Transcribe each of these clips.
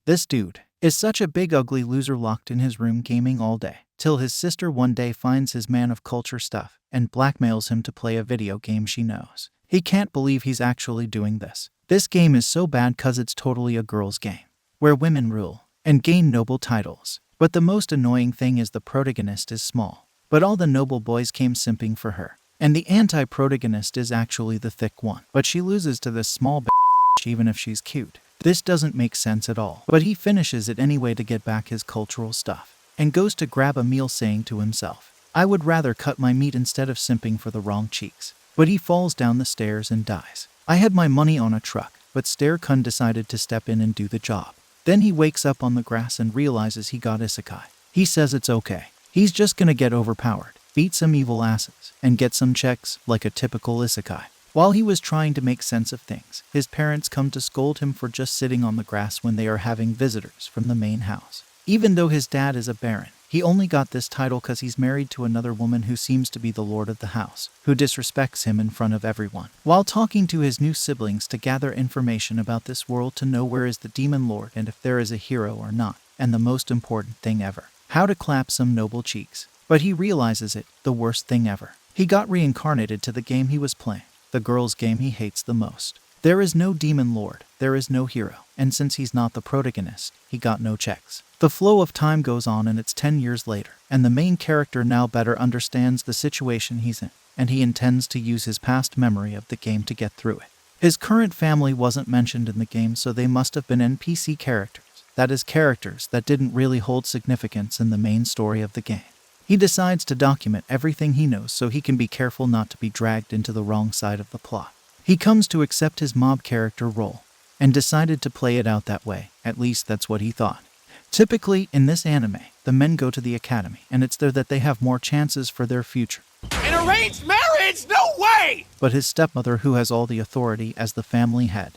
This dude is such a big ugly loser locked in his room gaming all day, till his sister one day finds his man of culture stuff and blackmails him to play a video game she knows. He can't believe he's actually doing this. This game is so bad cause it's totally a girl's game, where women rule and gain noble titles. But the most annoying thing is the protagonist is small, but all the noble boys came simping for her. And the anti-protagonist is actually the thick one, but she loses to this small bitch even if she's cute. This doesn't make sense at all, but he finishes it anyway to get back his cultural stuff, and goes to grab a meal saying to himself, I would rather cut my meat instead of simping for the wrong cheeks. But he falls down the stairs and dies. I had my money on a truck, but Stair-kun decided to step in and do the job. Then he wakes up on the grass and realizes he got Isekai'd. He says it's okay. He's just gonna get overpowered, beat some evil asses, and get some checks like a typical Isekai'd. While he was trying to make sense of things, his parents come to scold him for just sitting on the grass when they are having visitors from the main house. Even though his dad is a baron, he only got this title cause he's married to another woman who seems to be the lord of the house, who disrespects him in front of everyone. While talking to his new siblings to gather information about this world to know where is the demon lord and if there is a hero or not, and the most important thing ever, how to clap some noble cheeks. But he realizes it, the worst thing ever. He got reincarnated to the game he was playing, the girl's game he hates the most. There is no demon lord, there is no hero, and since he's not the protagonist, he got no checks. The flow of time goes on and it's 10 years later, and the main character now better understands the situation he's in, and he intends to use his past memory of the game to get through it. His current family wasn't mentioned in the game, so they must have been NPC characters, that is, characters that didn't really hold significance in the main story of the game. He decides to document everything he knows so he can be careful not to be dragged into the wrong side of the plot. He comes to accept his mob character role, and decided to play it out that way, at least that's what he thought. Typically, in this anime, the men go to the academy, and it's there that they have more chances for their future. An arranged marriage? No way! But his stepmother, who has all the authority as the family head,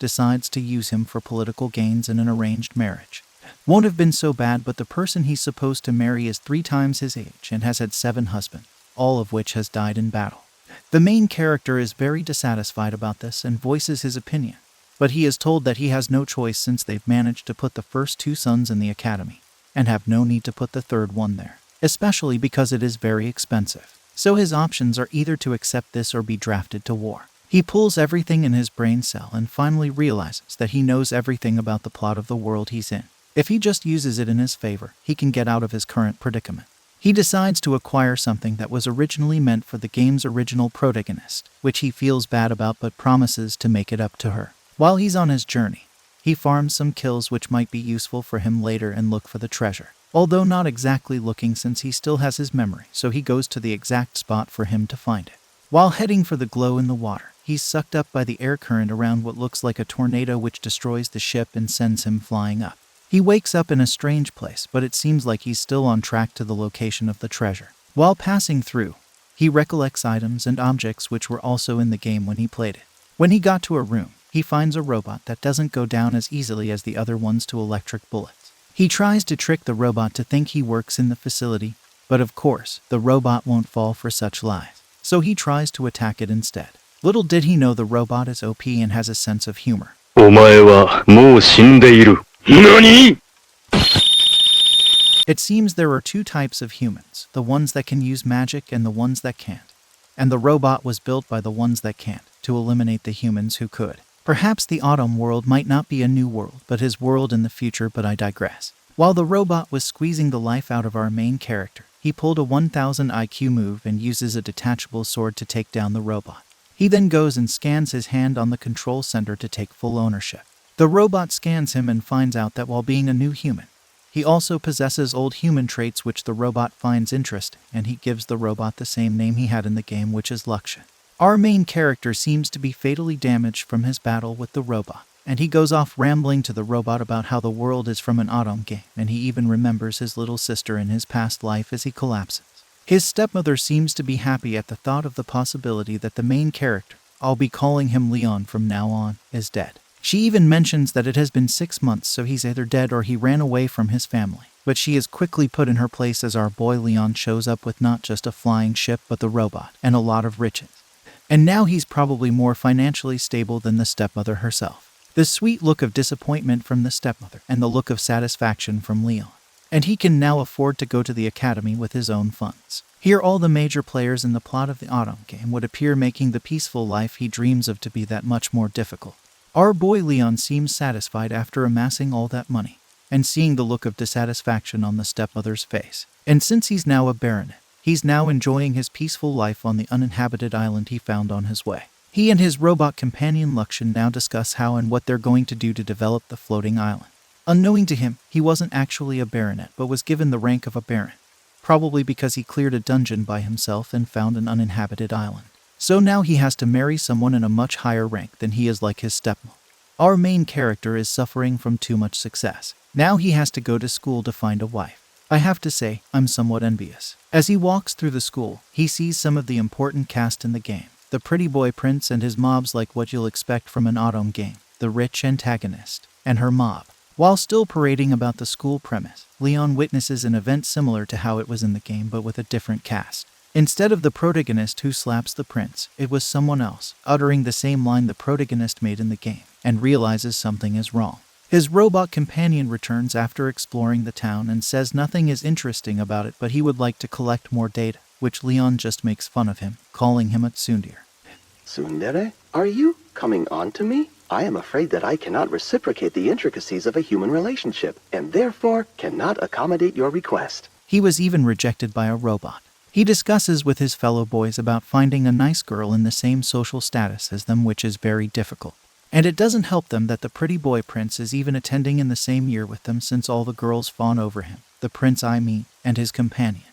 decides to use him for political gains in an arranged marriage. Won't have been so bad, but the person he's supposed to marry is 3 times his age and has had 7 husbands, all of which has died in battle. The main character is very dissatisfied about this and voices his opinion, but he is told that he has no choice since they've managed to put the first 2 sons in the academy, and have no need to put the 3rd one there, especially because it is very expensive. So his options are either to accept this or be drafted to war. He pulls everything in his brain cell and finally realizes that he knows everything about the plot of the world he's in. If he just uses it in his favor, he can get out of his current predicament. He decides to acquire something that was originally meant for the game's original protagonist, which he feels bad about but promises to make it up to her. While he's on his journey, he farms some kills which might be useful for him later and look for the treasure. Although not exactly looking since he still has his memory, so he goes to the exact spot for him to find it. While heading for the glow in the water, he's sucked up by the air current around what looks like a tornado which destroys the ship and sends him flying up. He wakes up in a strange place, but it seems like he's still on track to the location of the treasure. While passing through, he recollects items and objects which were also in the game when he played it. When he got to a room, he finds a robot that doesn't go down as easily as the other ones to electric bullets. He tries to trick the robot to think he works in the facility, but of course, the robot won't fall for such lies. So he tries to attack it instead. Little did he know the robot is OP and has a sense of humor. お前はもう死んでいる。何? It seems there are 2 types of humans, the ones that can use magic and the ones that can't. And the robot was built by the ones that can't, to eliminate the humans who could. Perhaps the Autumn world might not be a new world, but his world in the future, but I digress. While the robot was squeezing the life out of our main character, he pulled a 1000 IQ move and uses a detachable sword to take down the robot. He then goes and scans his hand on the control center to take full ownership. The robot scans him and finds out that while being a new human, he also possesses old human traits which the robot finds interesting, and he gives the robot the same name he had in the game, which is Luxian. Our main character seems to be fatally damaged from his battle with the robot, and he goes off rambling to the robot about how the world is from an Autumn game, and he even remembers his little sister in his past life as he collapses. His stepmother seems to be happy at the thought of the possibility that the main character, I'll be calling him Leon from now on, is dead. She even mentions that it has been 6 months, so he's either dead or he ran away from his family. But she is quickly put in her place as our boy Leon shows up with not just a flying ship but the robot and a lot of riches. And now he's probably more financially stable than the stepmother herself. the sweet look of disappointment from the stepmother, and the look of satisfaction from Leon. And he can now afford to go to the academy with his own funds. Here all the major players in the plot of the autumn game would appear, making the peaceful life he dreams of to be that much more difficult. Our boy Leon seems satisfied after amassing all that money, and seeing the look of dissatisfaction on the stepmother's face. And since he's now a baronet, he's now enjoying his peaceful life on the uninhabited island he found on his way. He and his robot companion Luxian now discuss how and what they're going to do to develop the floating island. Unknowing to him, he wasn't actually a baronet but was given the rank of a baron, probably because he cleared a dungeon by himself and found an uninhabited island. So now he has to marry someone in a much higher rank than he is, like his stepmother. Our main character is suffering from too much success. Now he has to go to school to find a wife. I have to say, I'm somewhat envious. As he walks through the school, he sees some of the important cast in the game. The pretty boy prince and his mobs, like what you'll expect from an autumn game. The rich antagonist and her mob. While still parading about the school premise, Leon witnesses an event similar to how it was in the game but with a different cast. Instead of the protagonist who slaps the prince, it was someone else, uttering the same line the protagonist made in the game, and realizes something is wrong. His robot companion returns after exploring the town and says nothing is interesting about it, but he would like to collect more data, which Leon just makes fun of him, calling him a tsundere. Tsundere? Are you coming on to me? I am afraid that I cannot reciprocate the intricacies of a human relationship, and therefore cannot accommodate your request. He was even rejected by a robot. He discusses with his fellow boys about finding a nice girl in the same social status as them, which is very difficult. And it doesn't help them that the pretty boy prince is even attending in the same year with them, since all the girls fawn over him, the prince I mean, and his companion.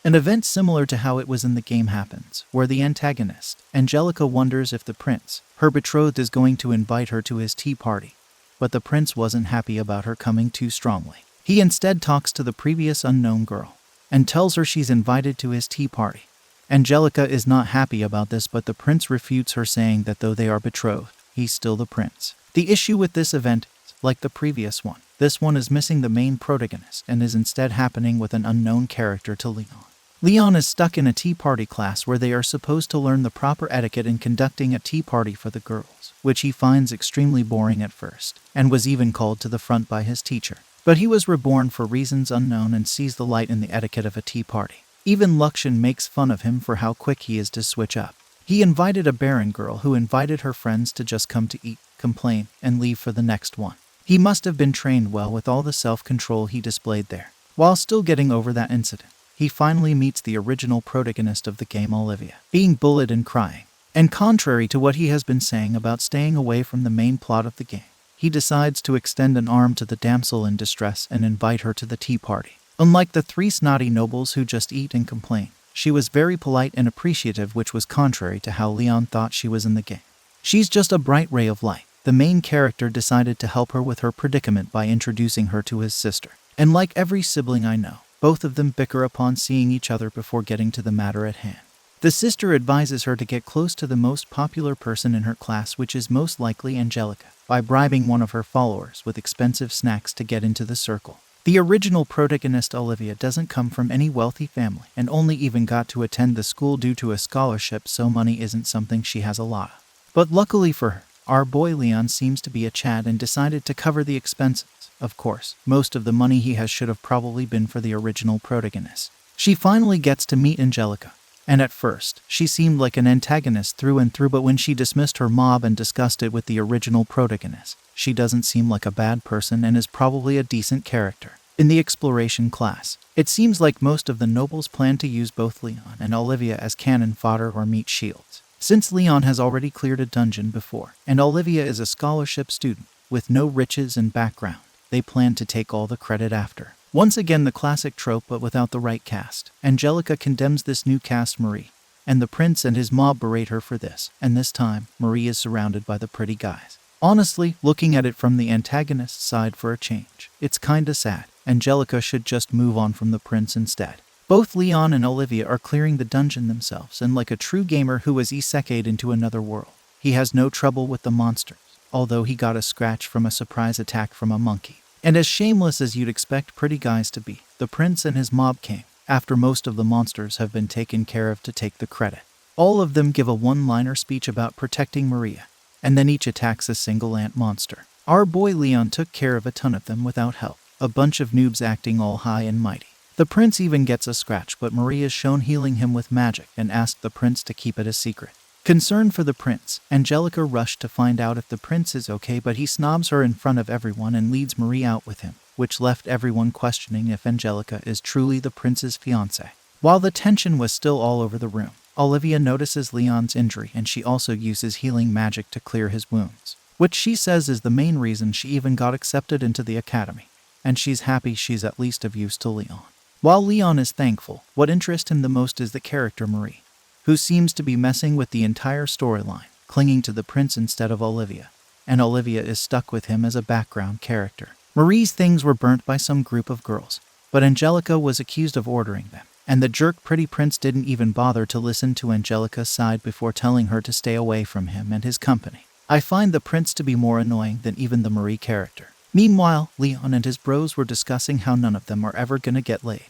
An event similar to how it was in the game happens, where the antagonist, Angelica, wonders if the prince, her betrothed, is going to invite her to his tea party. But the prince wasn't happy about her coming too strongly. He instead talks to the previous unknown girl, and tells her she's invited to his tea party. Angelica is not happy about this, but the prince refutes her, saying that though they are betrothed, he's still the prince. The issue with this event is, like the previous one, this one is missing the main protagonist and is instead happening with an unknown character to Leon. Leon is stuck in a tea party class where they are supposed to learn the proper etiquette in conducting a tea party for the girls, which he finds extremely boring at first, and was even called to the front by his teacher. But he was reborn for reasons unknown and sees the light in the etiquette of a tea party. Even Luxian makes fun of him for how quick he is to switch up. He invited a barren girl who invited her friends to just come to eat, complain, and leave for the next one. He must have been trained well with all the self-control he displayed there. While still getting over that incident, he finally meets the original protagonist of the game, Olivia, being bullied and crying. And contrary to what he has been saying about staying away from the main plot of the game, he decides to extend an arm to the damsel in distress and invite her to the tea party. Unlike the three snotty nobles who just eat and complain, she was very polite and appreciative, which was contrary to how Leon thought she was in the game. She's just a bright ray of light. The main character decided to help her with her predicament by introducing her to his sister. And like every sibling I know, both of them bicker upon seeing each other before getting to the matter at hand. The sister advises her to get close to the most popular person in her class, which is most likely Angelica, by bribing one of her followers with expensive snacks to get into the circle. The original protagonist Olivia doesn't come from any wealthy family and only even got to attend the school due to a scholarship, so money isn't something she has a lot of. But luckily for her, our boy Leon seems to be a Chad and decided to cover the expenses. Of course, most of the money he has should have probably been for the original protagonist. She finally gets to meet Angelica, and at first, she seemed like an antagonist through and through, but when she dismissed her mob and discussed it with the original protagonist, she doesn't seem like a bad person and is probably a decent character. In the exploration class, it seems like most of the nobles plan to use both Leon and Olivia as cannon fodder or meat shields. Since Leon has already cleared a dungeon before, and Olivia is a scholarship student with no riches and background, they plan to take all the credit after. Once again, the classic trope, but without the right cast. Angelica condemns this new cast, Marie, and the prince and his mob berate her for this, and this time, Marie is surrounded by the pretty guys. Honestly, looking at it from the antagonist's side for a change, it's kinda sad. Angelica should just move on from the prince instead. Both Leon and Olivia are clearing the dungeon themselves, and like a true gamer who has Isekai'd into another world, he has no trouble with the monsters, although he got a scratch from a surprise attack from a monkey. And as shameless as you'd expect pretty guys to be, the prince and his mob came, after most of the monsters have been taken care of, to take the credit. All of them give a one-liner speech about protecting Maria, and then each attacks a single ant monster. Our boy Leon took care of a ton of them without help, a bunch of noobs acting all high and mighty. The prince even gets a scratch, but Marie is shown healing him with magic and asked the prince to keep it a secret. Concerned for the prince, Angelica rushed to find out if the prince is okay, but he snobs her in front of everyone and leads Marie out with him, which left everyone questioning if Angelica is truly the prince's fiancée. While the tension was still all over the room, Olivia notices Leon's injury and she also uses healing magic to clear his wounds, which she says is the main reason she even got accepted into the academy, and she's happy she's at least of use to Leon. While Leon is thankful, what interests him the most is the character Marie, who seems to be messing with the entire storyline, clinging to the prince instead of Olivia, and Olivia is stuck with him as a background character. Marie's things were burnt by some group of girls, but Angelica was accused of ordering them, and the jerk pretty prince didn't even bother to listen to Angelica's side before telling her to stay away from him and his company. I find the prince to be more annoying than even the Marie character. Meanwhile, Leon and his bros were discussing how none of them are ever gonna get laid.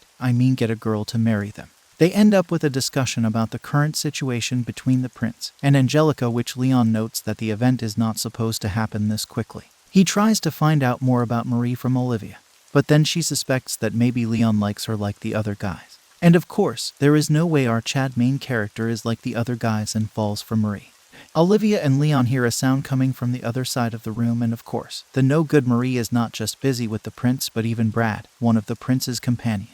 Get a girl to marry them. They end up with a discussion about the current situation between the prince and Angelica, which Leon notes that the event is not supposed to happen this quickly. He tries to find out more about Marie from Olivia, but then she suspects that maybe Leon likes her like the other guys. And of course, there is no way our Chad main character is like the other guys and falls for Marie. Olivia and Leon hear a sound coming from the other side of the room, and of course, the no-good Marie is not just busy with the prince but even Brad, one of the prince's companions.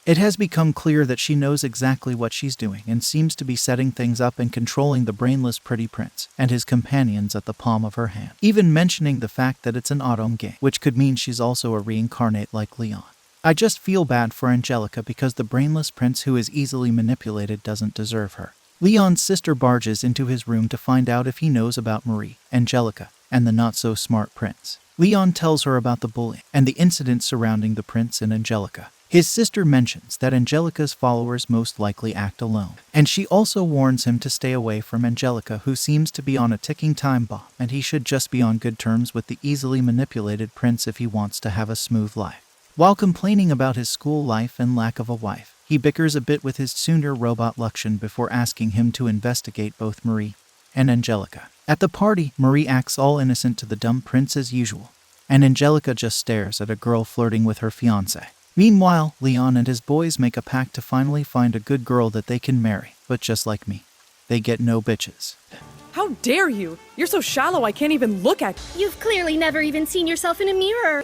It has become clear that she knows exactly what she's doing and seems to be setting things up and controlling the brainless pretty prince and his companions at the palm of her hand, even mentioning the fact that it's an autumn game, which could mean she's also a reincarnate like Leon. I just feel bad for Angelica because the brainless prince who is easily manipulated doesn't deserve her. Leon's sister barges into his room to find out if he knows about Marie, Angelica, and the not-so-smart prince. Leon tells her about the bullying and the incidents surrounding the prince and Angelica. His sister mentions that Angelica's followers most likely act alone, and she also warns him to stay away from Angelica, who seems to be on a ticking time bomb, and he should just be on good terms with the easily manipulated prince if he wants to have a smooth life. While complaining about his school life and lack of a wife, he bickers a bit with his sooner robot Luxian before asking him to investigate both Marie and Angelica. At the party, Marie acts all innocent to the dumb prince as usual, and Angelica just stares at a girl flirting with her fiancé. Meanwhile, Leon and his boys make a pact to finally find a good girl that they can marry, but just like me, they get no bitches. How dare you? You're so shallow I can't even look at you. You've clearly never even seen yourself in a mirror.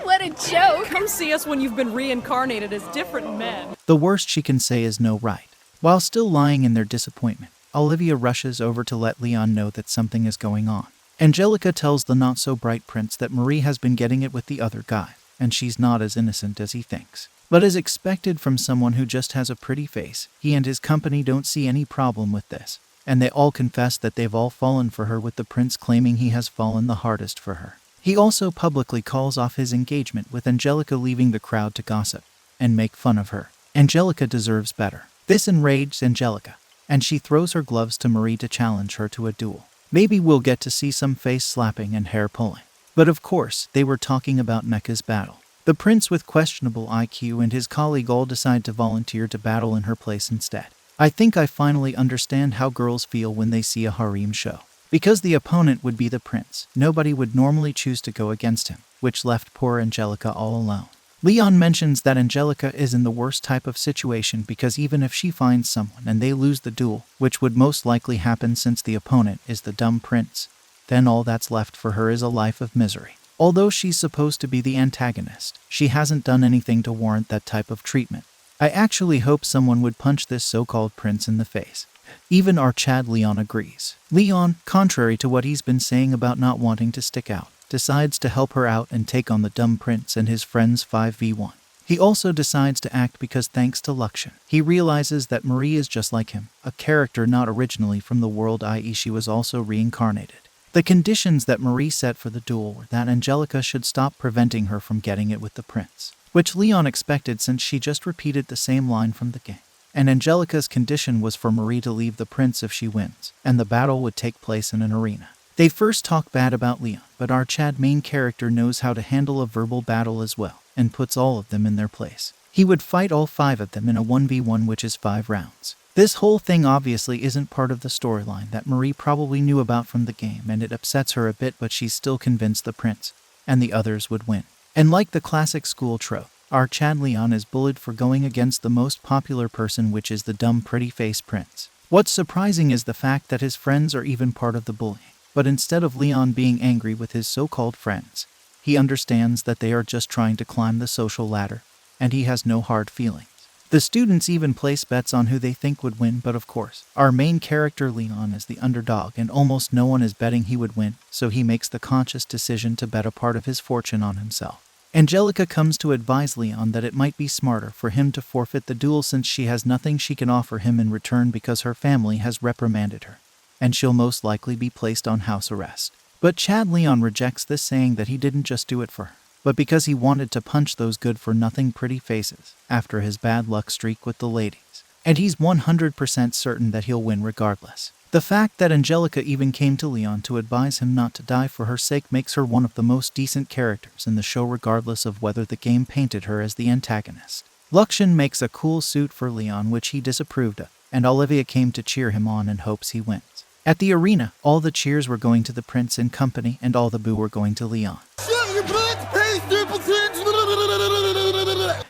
What a joke! Come see us when you've been reincarnated as different men. The worst she can say is no, right? While still lying in their disappointment, Olivia rushes over to let Leon know that something is going on. Angelica tells the not-so-bright prince that Marie has been getting it with the other guy, and she's not as innocent as he thinks. But as expected from someone who just has a pretty face, he and his company don't see any problem with this, and they all confess that they've all fallen for her, with the prince claiming he has fallen the hardest for her. He also publicly calls off his engagement, with Angelica leaving the crowd to gossip and make fun of her. Angelica deserves better. This enrages Angelica, and she throws her gloves to Marie to challenge her to a duel. Maybe we'll get to see some face slapping and hair pulling. But of course, they were talking about Mecha's battle. The prince with questionable IQ and his colleague all decide to volunteer to battle in her place instead. I think I finally understand how girls feel when they see a harem show. Because the opponent would be the prince, nobody would normally choose to go against him, which left poor Angelica all alone. Leon mentions that Angelica is in the worst type of situation because even if she finds someone and they lose the duel, which would most likely happen since the opponent is the dumb prince, then all that's left for her is a life of misery. Although she's supposed to be the antagonist, she hasn't done anything to warrant that type of treatment. I actually hope someone would punch this so-called prince in the face. Even our Chad Leon agrees. Leon, contrary to what he's been saying about not wanting to stick out, decides to help her out and take on the dumb prince and his friends 5v1. He also decides to act because thanks to Luxian, he realizes that Marie is just like him, a character not originally from the world, i.e. she was also reincarnated. The conditions that Marie set for the duel were that Angelica should stop preventing her from getting it with the prince, which Leon expected since she just repeated the same line from the game. And Angelica's condition was for Marie to leave the prince if she wins, and the battle would take place in an arena. They first talk bad about Leon, but our Chad main character knows how to handle a verbal battle as well, and puts all of them in their place. He would fight all 5 of them in a 1v1, which is 5 rounds. This whole thing obviously isn't part of the storyline that Marie probably knew about from the game, and it upsets her a bit, but she's still convinced the prince and the others would win. And like the classic school trope, our Chad Leon is bullied for going against the most popular person, which is the dumb pretty face prince. What's surprising is the fact that his friends are even part of the bullying. But instead of Leon being angry with his so-called friends, he understands that they are just trying to climb the social ladder, and he has no hard feelings. The students even place bets on who they think would win, but of course, our main character Leon is the underdog and almost no one is betting he would win, so he makes the conscious decision to bet a part of his fortune on himself. Angelica comes to advise Leon that it might be smarter for him to forfeit the duel since she has nothing she can offer him in return because her family has reprimanded her, and she'll most likely be placed on house arrest. But Chad Leon rejects this, saying that he didn't just do it for her, but because he wanted to punch those good-for-nothing pretty faces after his bad luck streak with the ladies. And he's 100% certain that he'll win regardless. The fact that Angelica even came to Leon to advise him not to die for her sake makes her one of the most decent characters in the show, regardless of whether the game painted her as the antagonist. Luxian makes a cool suit for Leon, which he disapproved of, and Olivia came to cheer him on in hopes he wins. At the arena, all the cheers were going to the prince and company, and all the boo were going to Leon.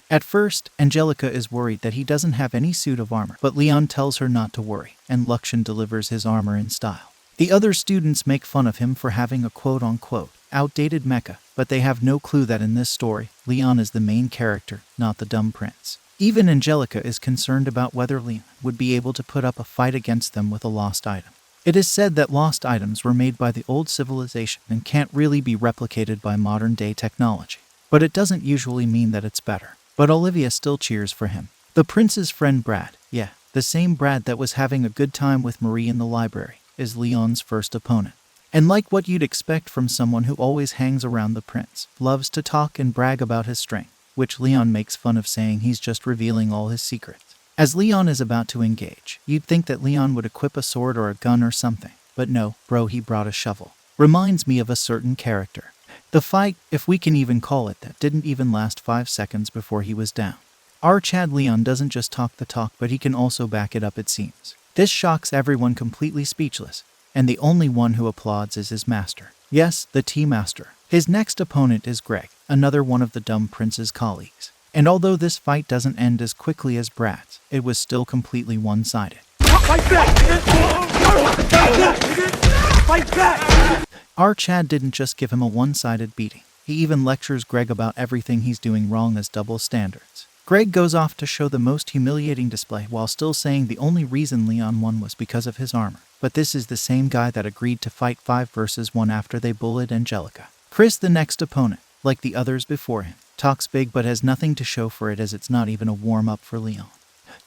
At first, Angelica is worried that he doesn't have any suit of armor, but Leon tells her not to worry, and Luxian delivers his armor in style. The other students make fun of him for having a quote-unquote outdated mecha, but they have no clue that in this story, Leon is the main character, not the dumb prince. Even Angelica is concerned about whether Leon would be able to put up a fight against them with a lost item. It is said that lost items were made by the old civilization and can't really be replicated by modern-day technology. But it doesn't usually mean that it's better. But Olivia still cheers for him. The prince's friend Brad, the same Brad that was having a good time with Marie in the library, is Leon's first opponent. And like what you'd expect from someone who always hangs around the prince, loves to talk and brag about his strength, which Leon makes fun of, saying he's just revealing all his secrets. As Leon is about to engage, you'd think that Leon would equip a sword or a gun or something, but no, bro, he brought a shovel. Reminds me of a certain character. The fight, if we can even call it that, didn't even last 5 seconds before he was down. Our Chad Leon doesn't just talk the talk, but he can also back it up, it seems. This shocks everyone completely speechless, and the only one who applauds is his master. Yes, the tea master. His next opponent is Greg, another one of the dumb prince's colleagues. And although this fight doesn't end as quickly as Brad's, it was still completely one-sided. Fight back! Fight back! Our Chad didn't just give him a one-sided beating. He even lectures Greg about everything he's doing wrong as double standards. Greg goes off to show the most humiliating display while still saying the only reason Leon won was because of his armor. But this is the same guy that agreed to fight 5 versus 1 after they bullied Angelica. Chris, the next opponent, like the others before him, talks big but has nothing to show for it, as it's not even a warm-up for Leon.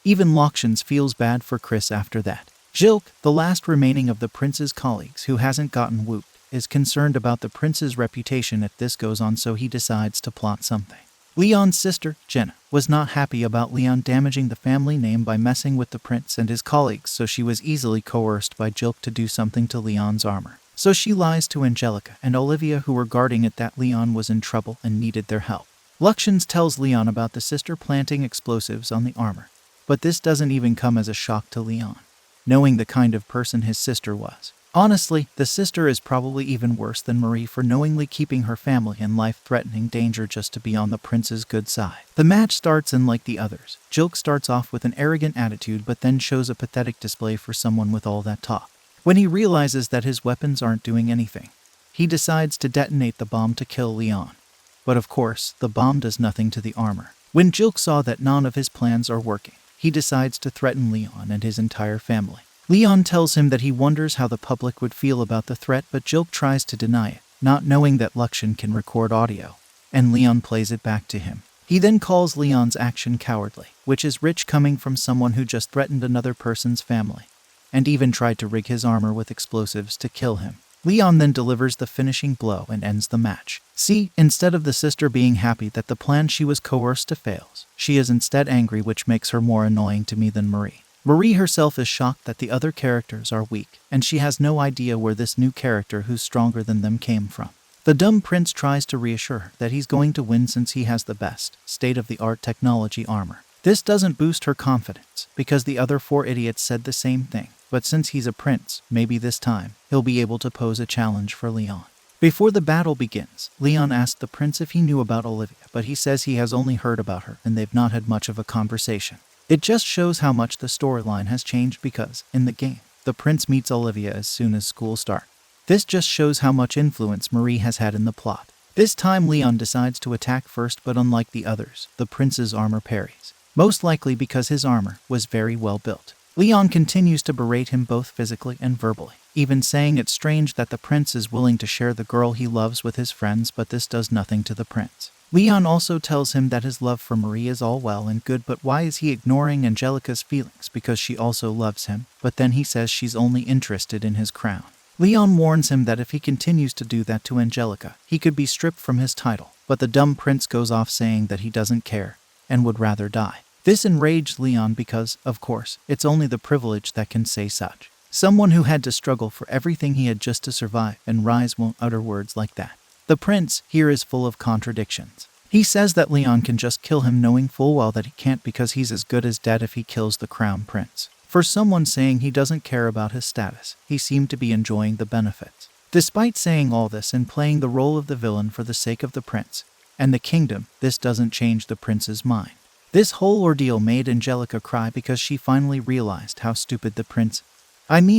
Even Luxian feels bad for Chris after that. Jilk, the last remaining of the prince's colleagues who hasn't gotten whooped, is concerned about the prince's reputation if this goes on, so he decides to plot something. Leon's sister, Jenna, was not happy about Leon damaging the family name by messing with the prince and his colleagues, so she was easily coerced by Jilk to do something to Leon's armor. So she lies to Angelica and Olivia, who were guarding it, that Leon was in trouble and needed their help. Luxian tells Leon about the sister planting explosives on the armor, but this doesn't even come as a shock to Leon, knowing the kind of person his sister was. Honestly, the sister is probably even worse than Marie for knowingly keeping her family in life-threatening danger just to be on the prince's good side. The match starts, and like the others, Jilk starts off with an arrogant attitude but then shows a pathetic display for someone with all that talk. When he realizes that his weapons aren't doing anything, he decides to detonate the bomb to kill Leon. But of course, the bomb does nothing to the armor. When Jilk saw that none of his plans are working, he decides to threaten Leon and his entire family. Leon tells him that he wonders how the public would feel about the threat, but Jilk tries to deny it, not knowing that Luxian can record audio, and Leon plays it back to him. He then calls Leon's action cowardly, which is rich coming from someone who just threatened another person's family, and even tried to rig his armor with explosives to kill him. Leon then delivers the finishing blow and ends the match. See, instead of the sister being happy that the plan she was coerced to fails, she is instead angry, which makes her more annoying to me than Marie. Marie herself is shocked that the other characters are weak, and she has no idea where this new character who's stronger than them came from. The dumb prince tries to reassure her that he's going to win since he has the best, state-of-the-art technology armor. This doesn't boost her confidence, because the other 4 idiots said the same thing, but since he's a prince, maybe this time, he'll be able to pose a challenge for Leon. Before the battle begins, Leon asks the prince if he knew about Olivia, but he says he has only heard about her and they've not had much of a conversation. It just shows how much the storyline has changed because, in the game, the prince meets Olivia as soon as school starts. This just shows how much influence Marie has had in the plot. This time Leon decides to attack first, but unlike the others, the prince's armor parries. Most likely because his armor was very well built. Leon continues to berate him both physically and verbally, even saying it's strange that the prince is willing to share the girl he loves with his friends, but this does nothing to the prince. Leon also tells him that his love for Marie is all well and good, but why is he ignoring Angelica's feelings because she also loves him, but then he says she's only interested in his crown. Leon warns him that if he continues to do that to Angelica, he could be stripped from his title, but the dumb prince goes off saying that he doesn't care and would rather die. This enraged Leon because, of course, it's only the privileged that can say such. Someone who had to struggle for everything he had just to survive and rise won't utter words like that. The prince here is full of contradictions. He says that Leon can just kill him, knowing full well that he can't because he's as good as dead if he kills the crown prince. For someone saying he doesn't care about his status, he seemed to be enjoying the benefits. Despite saying all this and playing the role of the villain for the sake of the prince and the kingdom, this doesn't change the prince's mind. This whole ordeal made Angelica cry because she finally realized how stupid the prince.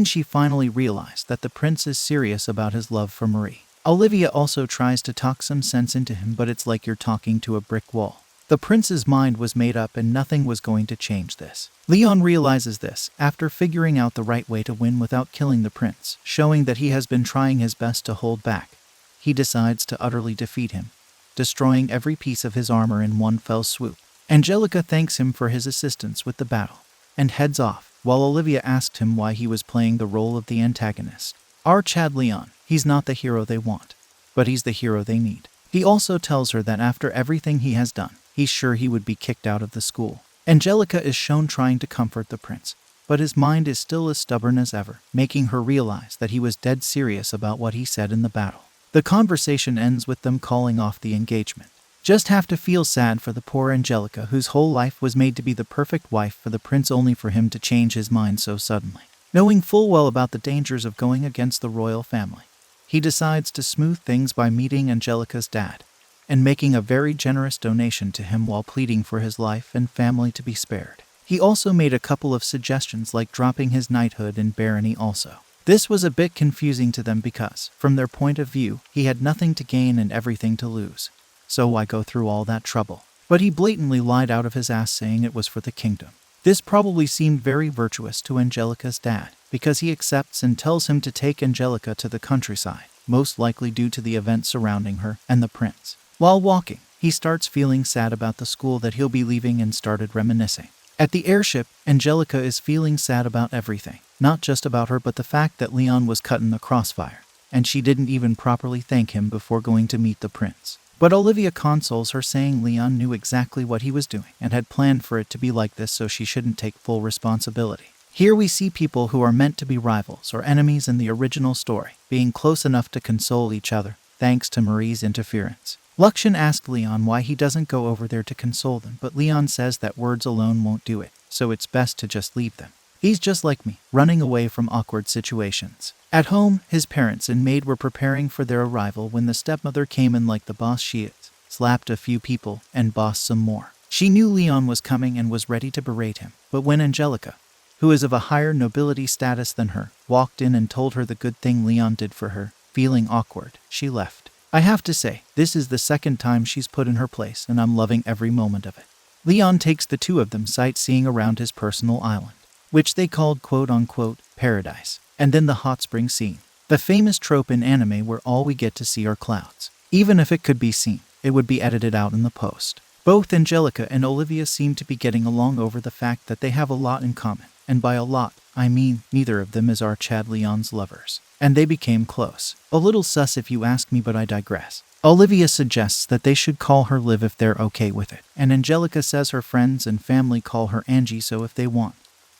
She finally realized that the prince is serious about his love for Marie. Olivia also tries to talk some sense into him, but it's like you're talking to a brick wall. The prince's mind was made up and nothing was going to change this. Leon realizes this after figuring out the right way to win without killing the prince, showing that he has been trying his best to hold back. He decides to utterly defeat him, destroying every piece of his armor in one fell swoop. Angelica thanks him for his assistance with the battle and heads off, while Olivia asked him why he was playing the role of the antagonist. Our Chad Leon, he's not the hero they want, but he's the hero they need. He also tells her that after everything he has done, he's sure he would be kicked out of the school. Angelica is shown trying to comfort the prince, but his mind is still as stubborn as ever, making her realize that he was dead serious about what he said in the battle. The conversation ends with them calling off the engagement. Just have to feel sad for the poor Angelica, whose whole life was made to be the perfect wife for the prince, only for him to change his mind so suddenly. Knowing full well about the dangers of going against the royal family, he decides to smooth things by meeting Angelica's dad and making a very generous donation to him while pleading for his life and family to be spared. He also made a couple of suggestions like dropping his knighthood and barony also. This was a bit confusing to them because, from their point of view, he had nothing to gain and everything to lose. So why go through all that trouble? But he blatantly lied out of his ass saying it was for the kingdom. This probably seemed very virtuous to Angelica's dad, because he accepts and tells him to take Angelica to the countryside, most likely due to the events surrounding her and the prince. While walking, he starts feeling sad about the school that he'll be leaving and started reminiscing. At the airship, Angelica is feeling sad about everything, not just about her but the fact that Leon was cut in the crossfire, and she didn't even properly thank him before going to meet the prince. But Olivia consoles her, saying Leon knew exactly what he was doing and had planned for it to be like this, so she shouldn't take full responsibility. Here we see people who are meant to be rivals or enemies in the original story being close enough to console each other, thanks to Marie's interference. Luxian asked Leon why he doesn't go over there to console them, but Leon says that words alone won't do it, so it's best to just leave them. He's just like me, running away from awkward situations. At home, his parents and maid were preparing for their arrival when the stepmother came in like the boss she is, slapped a few people, and bossed some more. She knew Leon was coming and was ready to berate him, but when Angelica, who is of a higher nobility status than her, walked in and told her the good thing Leon did for her, feeling awkward, she left. I have to say, this is the second time she's put in her place and I'm loving every moment of it. Leon takes the two of them sightseeing around his personal island, which they called quote-unquote paradise, and then the hot spring scene. The famous trope in anime where all we get to see are clouds. Even if it could be seen, it would be edited out in the post. Both Angelica and Olivia seem to be getting along over the fact that they have a lot in common, and by a lot, I mean neither of them is our Chad Leon's lovers. And they became close. A little sus if you ask me, but I digress. Olivia suggests that they should call her Liv if they're okay with it, and Angelica says her friends and family call her Angie, so if they want,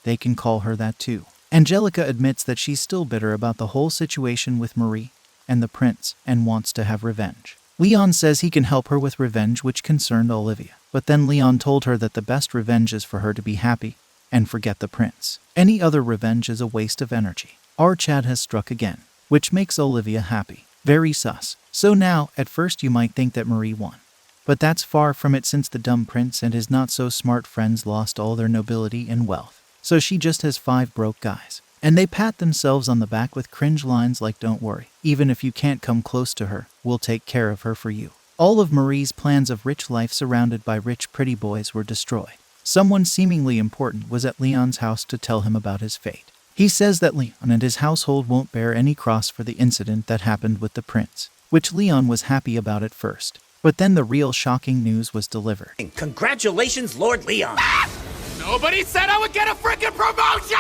they can call her that too. Angelica admits that she's still bitter about the whole situation with Marie and the prince and wants to have revenge. Leon says he can help her with revenge, which concerned Olivia, but then Leon told her that the best revenge is for her to be happy and forget the prince. Any other revenge is a waste of energy. Our Chad has struck again, which makes Olivia happy. Very sus. So now, at first you might think that Marie won. But that's far from it, since the dumb prince and his not-so-smart friends lost all their nobility and wealth. So she just has 5 broke guys. And they pat themselves on the back with cringe lines like, "Don't worry, even if you can't come close to her, we'll take care of her for you." All of Marie's plans of rich life surrounded by rich pretty boys were destroyed. Someone seemingly important was at Leon's house to tell him about his fate. He says that Leon and his household won't bear any cross for the incident that happened with the prince, which Leon was happy about at first. But then the real shocking news was delivered. Congratulations, Lord Leon! Nobody said I would get a frickin' promotion!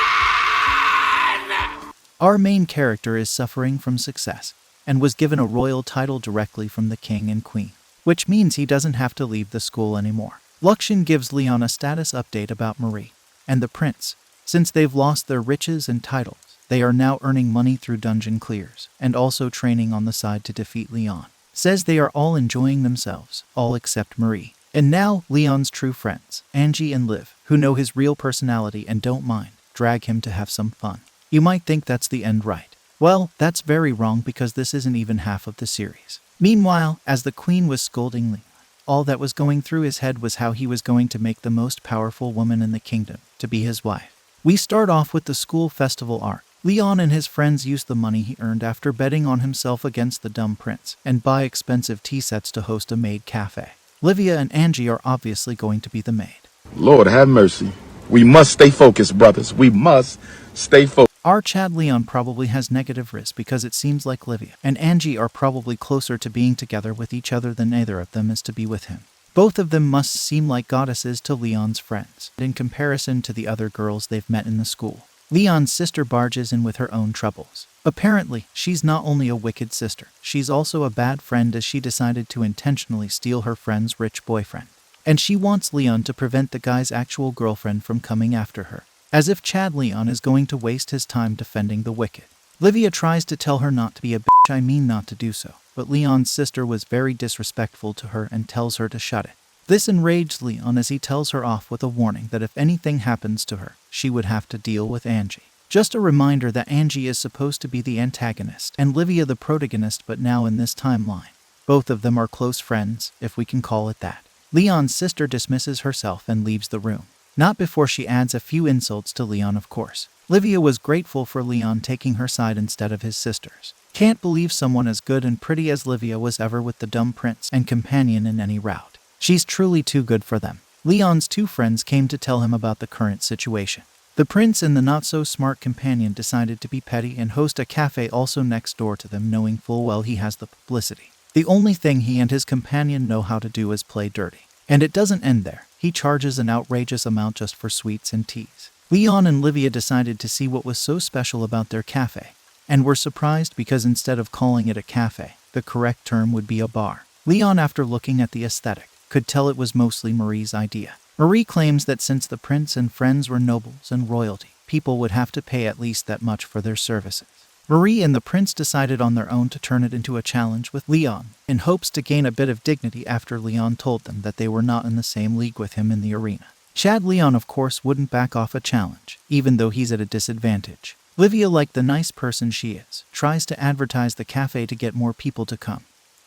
Our main character is suffering from success and was given a royal title directly from the king and queen, which means he doesn't have to leave the school anymore. Luxian gives Leon a status update about Marie and the prince. Since they've lost their riches and titles, they are now earning money through dungeon clears and also training on the side to defeat Leon. Says they are all enjoying themselves, all except Marie. And now, Leon's true friends, Angie and Liv, who know his real personality and don't mind, drag him to have some fun. You might think that's the end, right? Well, that's very wrong, because this isn't even half of the series. Meanwhile, as the queen was scolding Leon, all that was going through his head was how he was going to make the most powerful woman in the kingdom to be his wife. We start off with the school festival arc. Leon and his friends use the money he earned after betting on himself against the dumb prince and buy expensive tea sets to host a maid cafe. Livia and Angie are obviously going to be the maid. Lord have mercy. We must stay focused, brothers. We must stay focused. Our Chad Leon probably has negative risk, because it seems like Livia and Angie are probably closer to being together with each other than either of them is to be with him. Both of them must seem like goddesses to Leon's friends, in comparison to the other girls they've met in the school. Leon's sister barges in with her own troubles. Apparently, she's not only a wicked sister, she's also a bad friend, as she decided to intentionally steal her friend's rich boyfriend. And she wants Leon to prevent the guy's actual girlfriend from coming after her, as if Chad Leon is going to waste his time defending the wicked. Livia tries to tell her not to be a bitch, not to do so, but Leon's sister was very disrespectful to her and tells her to shut it. This enraged Leon, as he tells her off with a warning that if anything happens to her, she would have to deal with Angie. Just a reminder that Angie is supposed to be the antagonist and Livia the protagonist, but now in this timeline, both of them are close friends, if we can call it that. Leon's sister dismisses herself and leaves the room. Not before she adds a few insults to Leon, of course. Livia was grateful for Leon taking her side instead of his sister's. Can't believe someone as good and pretty as Livia was ever with the dumb prince and companion in any route. She's truly too good for them. Leon's 2 friends came to tell him about the current situation. The prince and the not-so-smart companion decided to be petty and host a cafe also next door to them, knowing full well he has the publicity. The only thing he and his companion know how to do is play dirty. And it doesn't end there. He charges an outrageous amount just for sweets and teas. Leon and Livia decided to see what was so special about their cafe, and were surprised because instead of calling it a cafe, the correct term would be a bar. Leon, after looking at the aesthetic, could tell it was mostly Marie's idea. Marie claims that since the prince and friends were nobles and royalty, people would have to pay at least that much for their services. Marie and the prince decided on their own to turn it into a challenge with Leon, in hopes to gain a bit of dignity after Leon told them that they were not in the same league with him in the arena. Chad Leon, of course, wouldn't back off a challenge, even though he's at a disadvantage. Livia, like the nice person she is, tries to advertise the cafe to get more people to come.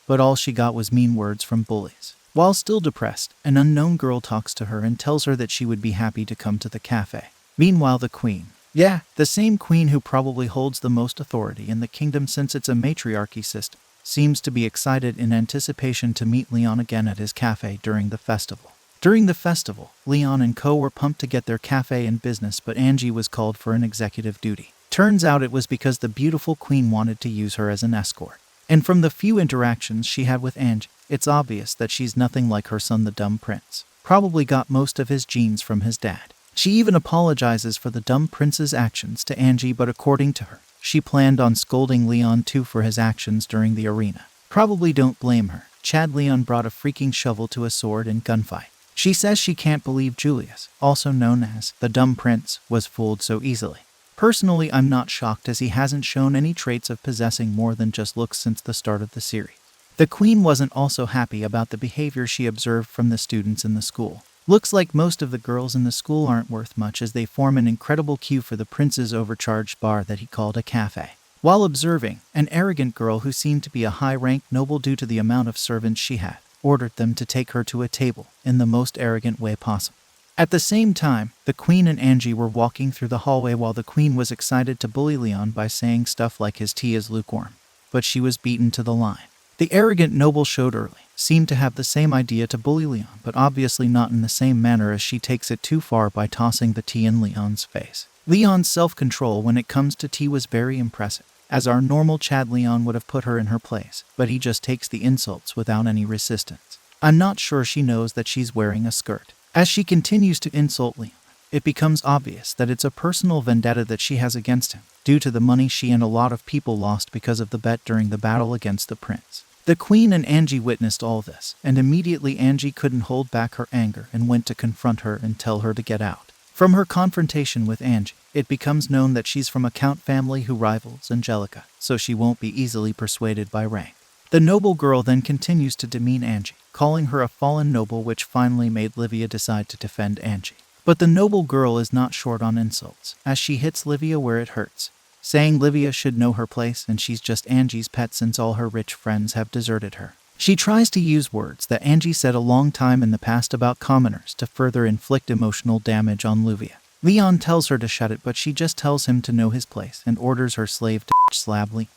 But all she got was mean words from bullies. While still depressed, an unknown girl talks to her and tells her that she would be happy to come to the cafe. Meanwhile, the queen, the same queen who probably holds the most authority in the kingdom since it's a matriarchy system, seems to be excited in anticipation to meet Leon again at his cafe during the festival. During the festival, Leon and co were pumped to get their cafe in business, but Angie was called for an executive duty. Turns out it was because the beautiful queen wanted to use her as an escort. And from the few interactions she had with Angie, it's obvious that she's nothing like her son, the dumb prince. Probably got most of his genes from his dad. She even apologizes for the dumb prince's actions to Angie, but according to her, she planned on scolding Leon too for his actions during the arena. Probably don't blame her. Chad Leon brought a freaking shovel to a sword and gunfight. She says she can't believe Julius, also known as the dumb prince, was fooled so easily. Personally, I'm not shocked, as he hasn't shown any traits of possessing more than just looks since the start of the series. The queen wasn't also happy about the behavior she observed from the students in the school. Looks like most of the girls in the school aren't worth much as they form an incredible queue for the prince's overcharged bar that he called a cafe. While observing, an arrogant girl who seemed to be a high-ranked noble due to the amount of servants she had, ordered them to take her to a table in the most arrogant way possible. At the same time, the queen and Angie were walking through the hallway while the queen was excited to bully Leon by saying stuff like his tea is lukewarm. But she was beaten to the line. The arrogant noble showed early, seemed to have the same idea to bully Leon, but obviously not in the same manner as she takes it too far by tossing the tea in Leon's face. Leon's self-control when it comes to tea was very impressive, as our normal Chad Leon would have put her in her place, but he just takes the insults without any resistance. I'm not sure she knows that she's wearing a skirt. As she continues to insult Leon, it becomes obvious that it's a personal vendetta that she has against him, due to the money she and a lot of people lost because of the bet during the battle against the prince. The queen and Angie witnessed all this, and immediately Angie couldn't hold back her anger and went to confront her and tell her to get out. From her confrontation with Angie, it becomes known that she's from a count family who rivals Angelica, so she won't be easily persuaded by rank. The noble girl then continues to demean Angie, calling her a fallen noble, which finally made Livia decide to defend Angie. But the noble girl is not short on insults, as she hits Livia where it hurts, saying Livia should know her place and she's just Angie's pet since all her rich friends have deserted her. She tries to use words that Angie said a long time in the past about commoners to further inflict emotional damage on Livia. Leon tells her to shut it, but she just tells him to know his place and orders her slave to slap Leon.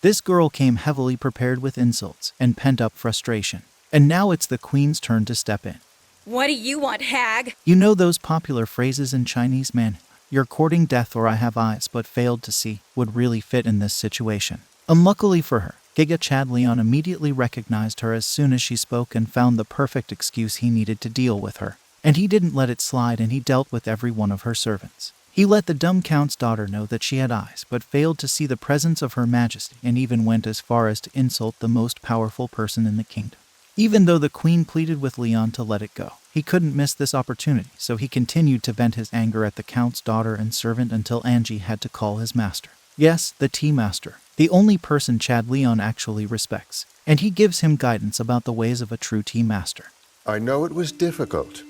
This girl came heavily prepared with insults and pent-up frustration. And now it's the queen's turn to step in. What do you want, hag? You know those popular phrases in Chinese man, "You're courting death" or "I have eyes but failed to see," would really fit in this situation. Unluckily for her, Giga Chad Leon immediately recognized her as soon as she spoke and found the perfect excuse he needed to deal with her. And he didn't let it slide, and he dealt with every one of her servants. He let the dumb count's daughter know that she had eyes but failed to see the presence of her majesty, and even went as far as to insult the most powerful person in the kingdom. Even though the queen pleaded with Leon to let it go, he couldn't miss this opportunity, so he continued to vent his anger at the count's daughter and servant until Angie had to call his master. Yes, the tea master, the only person Chad Leon actually respects, and he gives him guidance about the ways of a true tea master. I know it was difficult,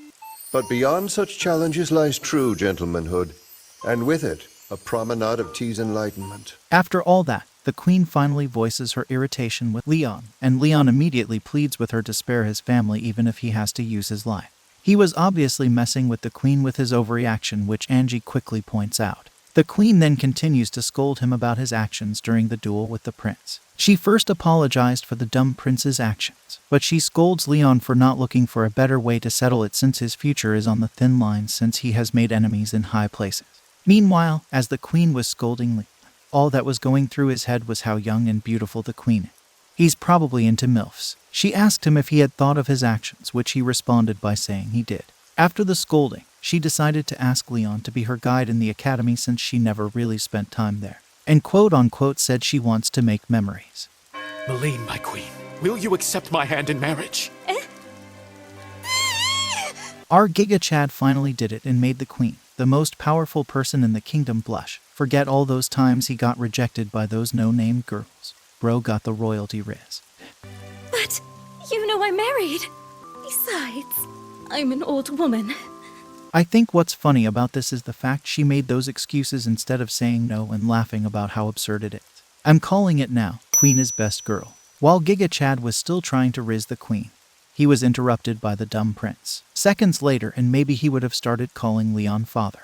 but beyond such challenges lies true gentlemanhood, and with it, a promenade of tea's enlightenment. After all that, the queen finally voices her irritation with Leon, and Leon immediately pleads with her to spare his family even if he has to use his life. He was obviously messing with the queen with his overreaction, which Angie quickly points out. The queen then continues to scold him about his actions during the duel with the prince. She first apologized for the dumb prince's actions, but she scolds Leon for not looking for a better way to settle it since his future is on the thin line since he has made enemies in high places. Meanwhile, as the queen was scolding Leon, all that was going through his head was how young and beautiful the queen is. He's probably into MILFs. She asked him if he had thought of his actions, which he responded by saying he did. After the scolding, she decided to ask Leon to be her guide in the academy since she never really spent time there, and quote-unquote said she wants to make memories. Malene, my queen, will you accept my hand in marriage? Our Giga Chad finally did it and made the queen, the most powerful person in the kingdom, blush. Forget all those times he got rejected by those no-name girls. Bro got the royalty riz. But you know I'm married. Besides, I'm an old woman. I think what's funny about this is the fact she made those excuses instead of saying no and laughing about how absurd it is. I'm calling it now, Queen is best girl. While Giga Chad was still trying to riz the queen, he was interrupted by the dumb prince. Seconds later, and maybe he would have started calling Leon father.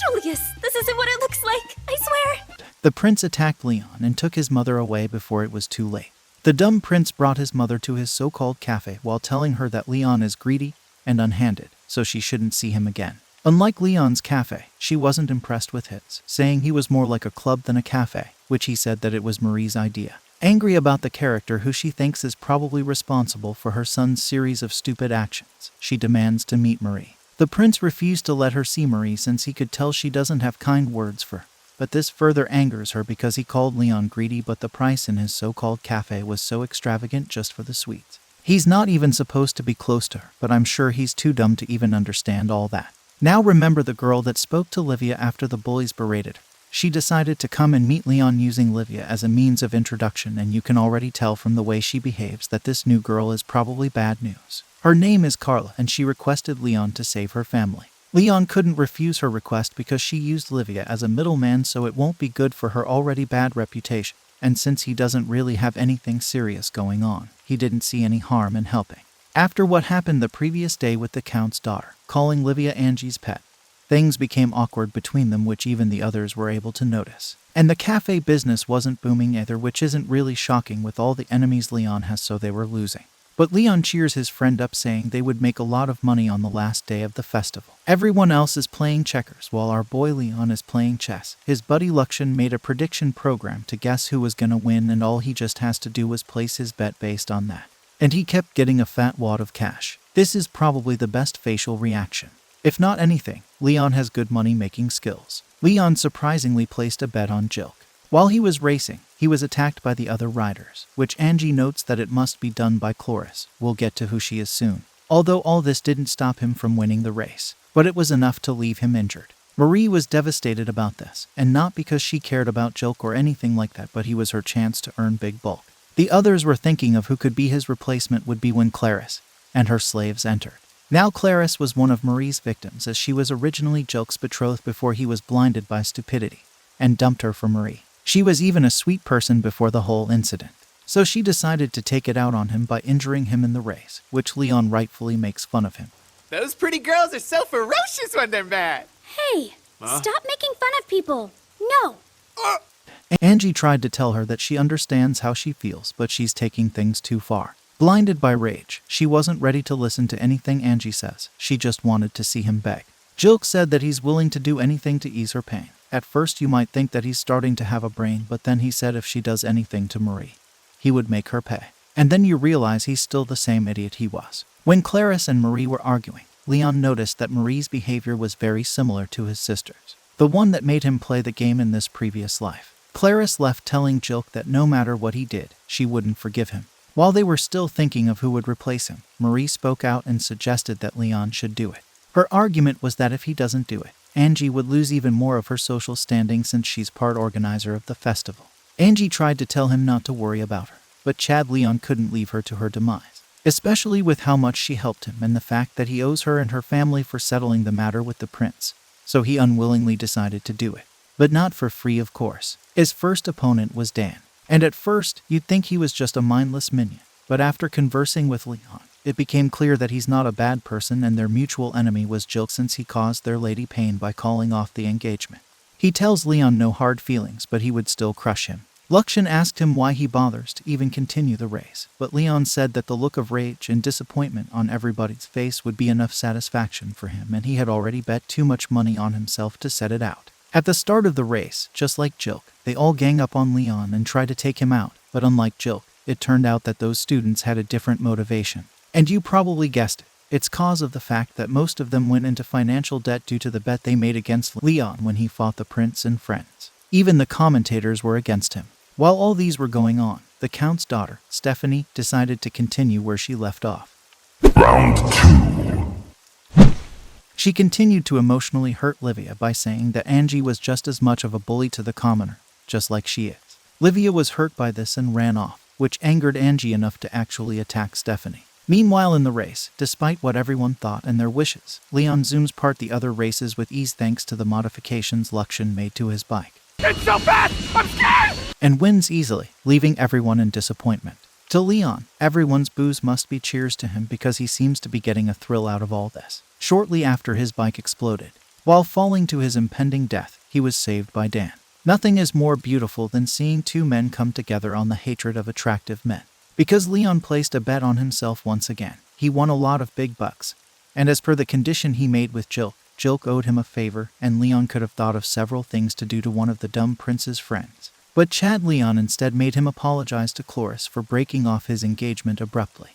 Julius, this isn't what it looks like, I swear. The prince attacked Leon and took his mother away before it was too late. The dumb prince brought his mother to his so-called cafe while telling her that Leon is greedy and unhanded, so she shouldn't see him again. Unlike Leon's cafe, she wasn't impressed with his, saying he was more like a club than a cafe, which he said that it was Marie's idea. Angry about the character who she thinks is probably responsible for her son's series of stupid actions, she demands to meet Marie. The prince refused to let her see Marie since he could tell she doesn't have kind words for her. But this further angers her because he called Leon greedy, but the price in his so-called cafe was so extravagant just for the sweets. He's not even supposed to be close to her, but I'm sure he's too dumb to even understand all that. Now remember the girl that spoke to Livia after the bullies berated her. She decided to come and meet Leon using Livia as a means of introduction, and you can already tell from the way she behaves that this new girl is probably bad news. Her name is Carla, and she requested Leon to save her family. Leon couldn't refuse her request because she used Livia as a middleman, so it won't be good for her already bad reputation. And since he doesn't really have anything serious going on, he didn't see any harm in helping. After what happened the previous day with the Count's daughter, calling Livia Angie's pet, things became awkward between them, which even the others were able to notice. And the cafe business wasn't booming either, which isn't really shocking with all the enemies Leon has, so they were losing. But Leon cheers his friend up, saying they would make a lot of money on the last day of the festival. Everyone else is playing checkers while our boy Leon is playing chess. His buddy Luxian made a prediction program to guess who was gonna win, and all he just has to do was place his bet based on that. And he kept getting a fat wad of cash. This is probably the best facial reaction. If not anything, Leon has good money-making skills. Leon surprisingly placed a bet on Jilk. While he was racing, he was attacked by the other riders, which Angie notes that it must be done by Chloris. We'll get to who she is soon. Although all this didn't stop him from winning the race, but it was enough to leave him injured. Marie was devastated about this, and not because she cared about Jilk or anything like that, but he was her chance to earn big bulk. The others were thinking of who could be his replacement would be when Clarice and her slaves entered. Now Clarice was one of Marie's victims, as she was originally Jilk's betrothed before he was blinded by stupidity and dumped her for Marie. She was even a sweet person before the whole incident, so she decided to take it out on him by injuring him in the race, which Leon rightfully makes fun of him. Those pretty girls are so ferocious when they're mad. Hey, stop making fun of people. No. Angie tried to tell her that she understands how she feels, but she's taking things too far. Blinded by rage, she wasn't ready to listen to anything Angie says. She just wanted to see him beg. Jilk said that he's willing to do anything to ease her pain. At first you might think that he's starting to have a brain, but then he said if she does anything to Marie, he would make her pay. And then you realize he's still the same idiot he was. When Clarice and Marie were arguing, Leon noticed that Marie's behavior was very similar to his sister's, the one that made him play the game in this previous life. Clarice left telling Jilk that no matter what he did, she wouldn't forgive him. While they were still thinking of who would replace him, Marie spoke out and suggested that Leon should do it. Her argument was that if he doesn't do it, Angie would lose even more of her social standing since she's part organizer of the festival. Angie tried to tell him not to worry about her, but Chad Leon couldn't leave her to her demise, especially with how much she helped him and the fact that he owes her and her family for settling the matter with the prince. So he unwillingly decided to do it, but not for free, of course. His first opponent was Dan, and at first you'd think he was just a mindless minion, but after conversing with Leon, it became clear that he's not a bad person, and their mutual enemy was Jilk, since he caused their lady pain by calling off the engagement. He tells Leon no hard feelings, but he would still crush him. Luxian asked him why he bothers to even continue the race, but Leon said that the look of rage and disappointment on everybody's face would be enough satisfaction for him, and he had already bet too much money on himself to set it out. At the start of the race, just like Jilk, they all gang up on Leon and try to take him out, but unlike Jilk, it turned out that those students had a different motivation. And you probably guessed it. It's cause of the fact that most of them went into financial debt due to the bet they made against Leon when he fought the prince and friends. Even the commentators were against him. While all these were going on, the Count's daughter, Stephanie, decided to continue where she left off. Round 2. She continued to emotionally hurt Livia by saying that Angie was just as much of a bully to the commoner, just like she is. Livia was hurt by this and ran off, which angered Angie enough to actually attack Stephanie. Meanwhile in the race, despite what everyone thought and their wishes, Leon zooms past the other races with ease thanks to the modifications Luxian made to his bike. It's so fast! I'm scared! And wins easily, leaving everyone in disappointment. To Leon, everyone's boos must be cheers to him because he seems to be getting a thrill out of all this. Shortly after his bike exploded, while falling to his impending death, he was saved by Dan. Nothing is more beautiful than seeing two men come together on the hatred of attractive men. Because Leon placed a bet on himself once again, he won a lot of big bucks. And as per the condition he made with Jilk, Jilk owed him a favor, and Leon could have thought of several things to do to one of the dumb prince's friends. But Chad Leon instead made him apologize to Chloris for breaking off his engagement abruptly.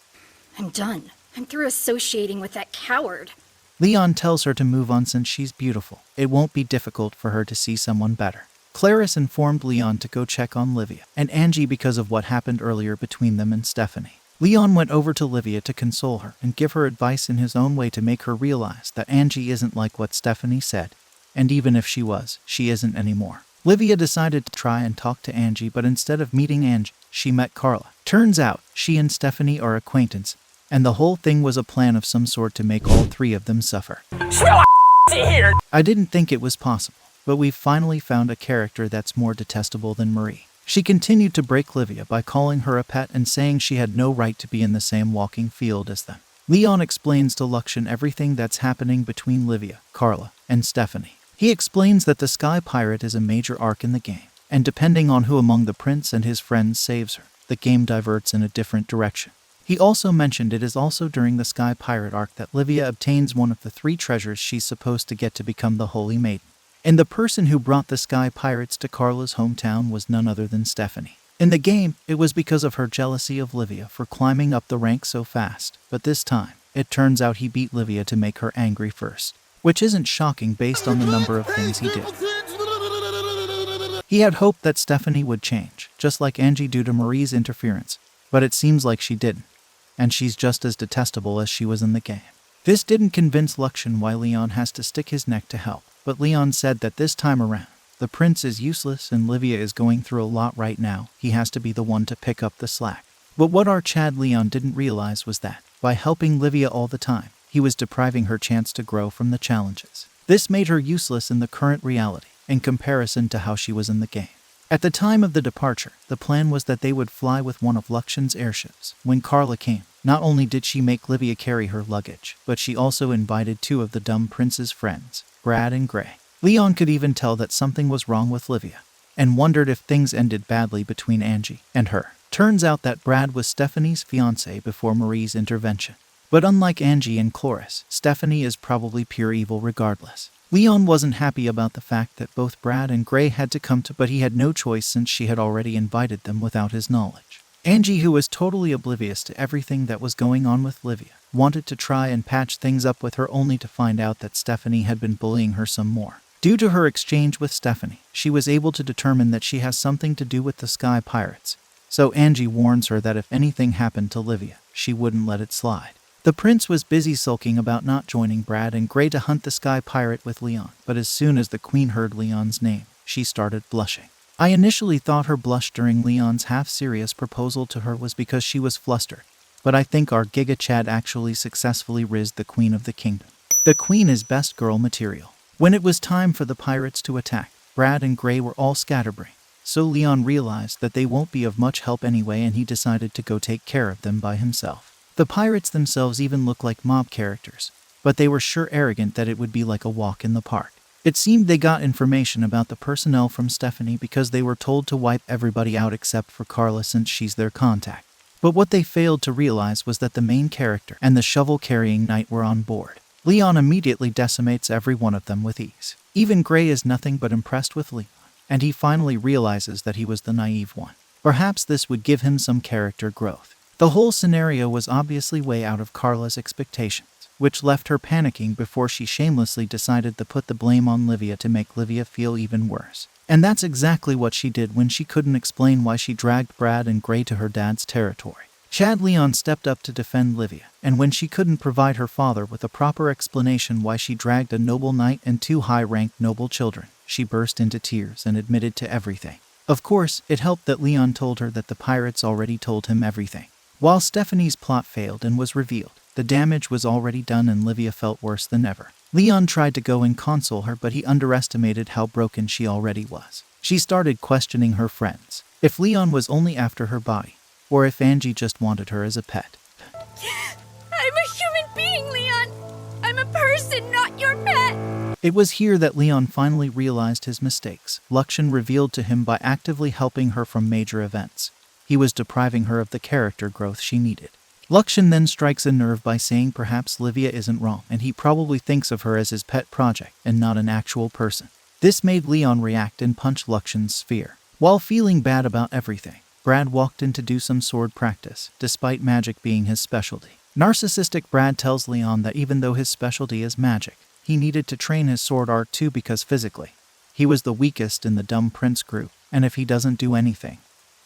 I'm done. I'm through associating with that coward. Leon tells her to move on since she's beautiful. It won't be difficult for her to see someone better. Clarice informed Leon to go check on Livia and Angie because of what happened earlier between them and Stephanie. Leon went over to Livia to console her and give her advice in his own way to make her realize that Angie isn't like what Stephanie said, and even if she was, she isn't anymore. Livia decided to try and talk to Angie, but instead of meeting Angie, she met Carla. Turns out, she and Stephanie are acquaintances, and the whole thing was a plan of some sort to make all three of them suffer. I didn't think it was possible, but we've finally found a character that's more detestable than Marie. She continued to break Livia by calling her a pet and saying she had no right to be in the same walking field as them. Leon explains to Luxian everything that's happening between Livia, Carla, and Stephanie. He explains that the Sky Pirate is a major arc in the game, and depending on who among the prince and his friends saves her, the game diverts in a different direction. He also mentioned it is also during the Sky Pirate arc that Livia obtains one of the 3 treasures she's supposed to get to become the Holy Maiden. And the person who brought the Sky Pirates to Carla's hometown was none other than Stephanie. In the game, it was because of her jealousy of Livia for climbing up the ranks so fast, but this time, it turns out he beat Livia to make her angry first. Which isn't shocking based on the number of things he did. He had hoped that Stephanie would change, just like Angie due to Marie's interference, but it seems like she didn't, and she's just as detestable as she was in the game. This didn't convince Luxian why Leon has to stick his neck to help, but Leon said that this time around, the prince is useless and Livia is going through a lot right now. He has to be the one to pick up the slack. But what our Chad Leon didn't realize was that, by helping Livia all the time, he was depriving her chance to grow from the challenges. This made her useless in the current reality, in comparison to how she was in the game. At the time of the departure, the plan was that they would fly with one of Luxian's airships. When Carla came, not only did she make Livia carry her luggage, but she also invited 2 of the dumb prince's friends, Brad and Gray. Leon could even tell that something was wrong with Livia, and wondered if things ended badly between Angie and her. Turns out that Brad was Stephanie's fiancé before Marie's intervention. But unlike Angie and Cloris, Stephanie is probably pure evil regardless. Leon wasn't happy about the fact that both Brad and Gray had to come to, but he had no choice since she had already invited them without his knowledge. Angie, who was totally oblivious to everything that was going on with Livia, wanted to try and patch things up with her only to find out that Stephanie had been bullying her some more. Due to her exchange with Stephanie, she was able to determine that she has something to do with the Sky Pirates. So Angie warns her that if anything happened to Livia, she wouldn't let it slide. The prince was busy sulking about not joining Brad and Gray to hunt the Sky Pirate with Leon, but as soon as the queen heard Leon's name, she started blushing. I initially thought her blush during Leon's half-serious proposal to her was because she was flustered, but I think our Giga Chad actually successfully rizzed the queen of the kingdom. The queen is best girl material. When it was time for the pirates to attack, Brad and Gray were all scatterbrained, so Leon realized that they won't be of much help anyway and he decided to go take care of them by himself. The pirates themselves even look like mob characters, but they were sure arrogant that it would be like a walk in the park. It seemed they got information about the personnel from Stephanie because they were told to wipe everybody out except for Carla since she's their contact. But what they failed to realize was that the main character and the shovel-carrying knight were on board. Leon immediately decimates every one of them with ease. Even Gray is nothing but impressed with Leon, and he finally realizes that he was the naive one. Perhaps this would give him some character growth. The whole scenario was obviously way out of Carla's expectations, which left her panicking before she shamelessly decided to put the blame on Livia to make Livia feel even worse. And that's exactly what she did when she couldn't explain why she dragged Brad and Gray to her dad's territory. Chad Leon stepped up to defend Livia, and when she couldn't provide her father with a proper explanation why she dragged a noble knight and 2 high-ranked noble children, she burst into tears and admitted to everything. Of course, it helped that Leon told her that the pirates already told him everything. While Stephanie's plot failed and was revealed, the damage was already done and Livia felt worse than ever. Leon tried to go and console her, but he underestimated how broken she already was. She started questioning her friends, if Leon was only after her body, or if Angie just wanted her as a pet. I'm a human being, Leon! I'm a person, not your pet! It was here that Leon finally realized his mistakes. Luxian revealed to him by actively helping her from major events. He was depriving her of the character growth she needed. Luxian then strikes a nerve by saying perhaps Livia isn't wrong and he probably thinks of her as his pet project and not an actual person. This made Leon react and punch Luxian's sphere. While feeling bad about everything, Brad walked in to do some sword practice, despite magic being his specialty. Narcissistic Brad tells Leon that even though his specialty is magic, he needed to train his sword art too because physically, he was the weakest in the dumb prince group, and if he doesn't do anything,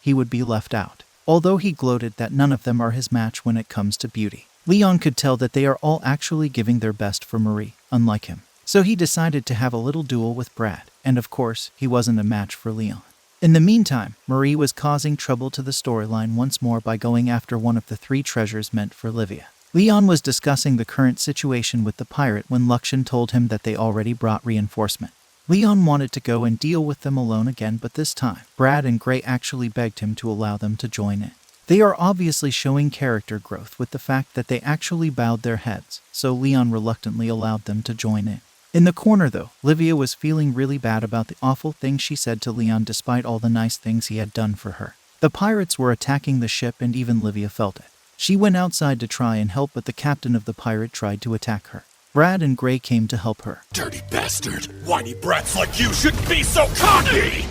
he would be left out. Although he gloated that none of them are his match when it comes to beauty, Leon could tell that they are all actually giving their best for Marie, unlike him. So he decided to have a little duel with Brad, and of course, he wasn't a match for Leon. In the meantime, Marie was causing trouble to the storyline once more by going after one of the 3 treasures meant for Livia. Leon was discussing the current situation with the pirate when Luxian told him that they already brought reinforcement. Leon wanted to go and deal with them alone again, but this time, Brad and Gray actually begged him to allow them to join in. They are obviously showing character growth with the fact that they actually bowed their heads, so Leon reluctantly allowed them to join in. In the corner though, Livia was feeling really bad about the awful things she said to Leon despite all the nice things he had done for her. The pirates were attacking the ship and even Livia felt it. She went outside to try and help, but the captain of the pirate tried to attack her. Brad and Gray came to help her. Dirty bastard! Whiny brats like you shouldn't be so cocky!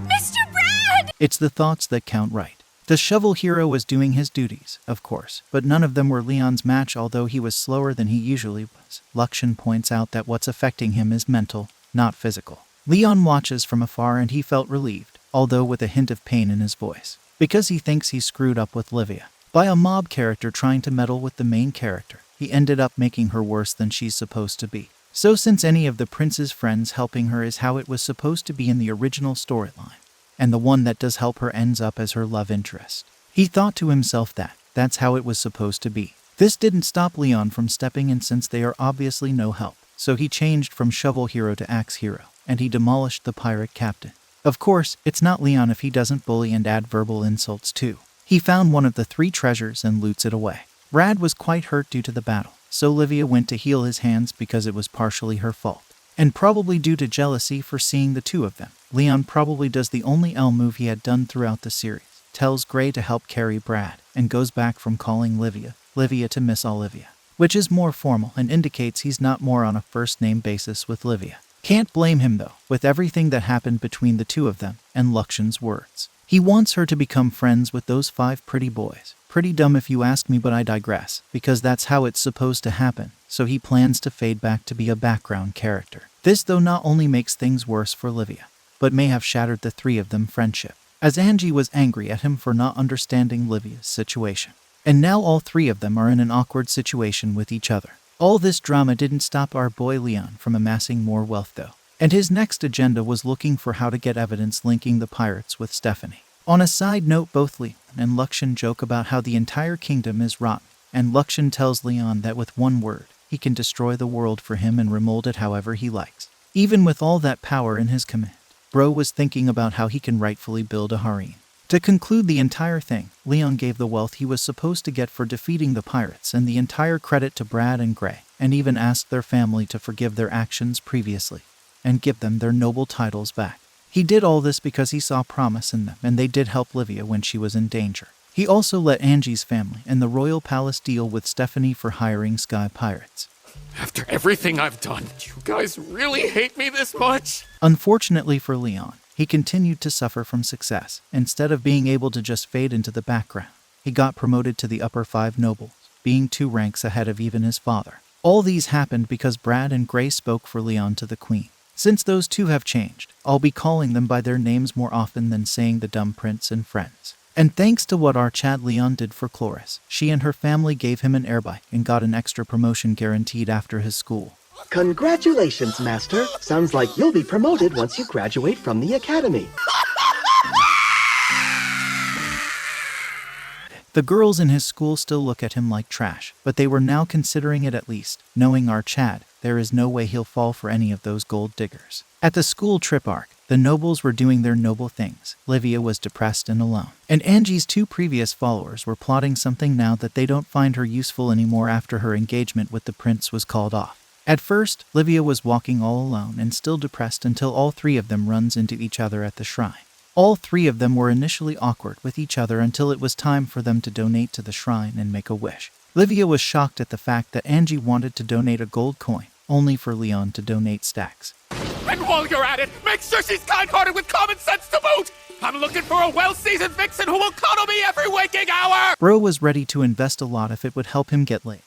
Mr. Brad! It's the thoughts that count, right? The shovel hero was doing his duties, of course, but none of them were Leon's match, although he was slower than he usually was. Luxian points out that what's affecting him is mental, not physical. Leon watches from afar and he felt relieved, although with a hint of pain in his voice, because he thinks he screwed up with Livia. By a mob character trying to meddle with the main character, he ended up making her worse than she's supposed to be. So since any of the prince's friends helping her is how it was supposed to be in the original storyline, and the one that does help her ends up as her love interest, he thought to himself that that's how it was supposed to be. This didn't stop Leon from stepping in since they are obviously no help, so he changed from shovel hero to axe hero, and he demolished the pirate captain. Of course, it's not Leon if he doesn't bully and add verbal insults too. He found one of the 3 treasures and loots it away. Brad was quite hurt due to the battle, so Livia went to heal his hands because it was partially her fault. And probably due to jealousy for seeing the 2 of them, Leon probably does the only L move he had done throughout the series, tells Gray to help carry Brad, and goes back from calling Livia to Miss Olivia, which is more formal and indicates he's not more on a first-name basis with Livia. Can't blame him though, with everything that happened between the 2 of them, and Luxian's words. He wants her to become friends with those 5 pretty boys. Pretty dumb if you ask me, but I digress, because that's how it's supposed to happen, so he plans to fade back to be a background character. This though not only makes things worse for Livia, but may have shattered the 3 of them friendship, as Angie was angry at him for not understanding Livia's situation. And now all 3 of them are in an awkward situation with each other. All this drama didn't stop our boy Leon from amassing more wealth though, and his next agenda was looking for how to get evidence linking the pirates with Stephanie. On a side note, both Leon and Luxian joke about how the entire kingdom is rotten, and Luxian tells Leon that with one word, he can destroy the world for him and remold it however he likes. Even with all that power in his command, Bro was thinking about how he can rightfully build a harem. To conclude the entire thing, Leon gave the wealth he was supposed to get for defeating the pirates and the entire credit to Brad and Gray, and even asked their family to forgive their actions previously, and give them their noble titles back. He did all this because he saw promise in them, and they did help Livia when she was in danger. He also let Angie's family and the royal palace deal with Stephanie for hiring sky pirates. After everything I've done, you guys really hate me this much? Unfortunately for Leon, he continued to suffer from success. Instead of being able to just fade into the background, he got promoted to the upper 5 nobles, being 2 ranks ahead of even his father. All these happened because Brad and Gray spoke for Leon to the queen. Since those 2 have changed, I'll be calling them by their names more often than saying the dumb prince and friends. And thanks to what our Chad Leon did for Chloris, she and her family gave him an air bike and got an extra promotion guaranteed after his school. Congratulations, Master. Sounds like you'll be promoted once you graduate from the academy. The girls in his school still look at him like trash, but they were now considering it at least. Knowing our Chad, there is no way he'll fall for any of those gold diggers. At the school trip arc, the nobles were doing their noble things. Livia was depressed and alone. And Angie's 2 previous followers were plotting something now that they don't find her useful anymore after her engagement with the prince was called off. At first, Livia was walking all alone and still depressed until all 3 of them runs into each other at the shrine. All 3 of them were initially awkward with each other until it was time for them to donate to the shrine and make a wish. Livia was shocked at the fact that Angie wanted to donate a gold coin, only for Leon to donate stacks. And while you're at it, make sure she's kind-hearted with common sense to boot! I'm looking for a well-seasoned vixen who will cuddle me every waking hour! Bro was ready to invest a lot if it would help him get laid.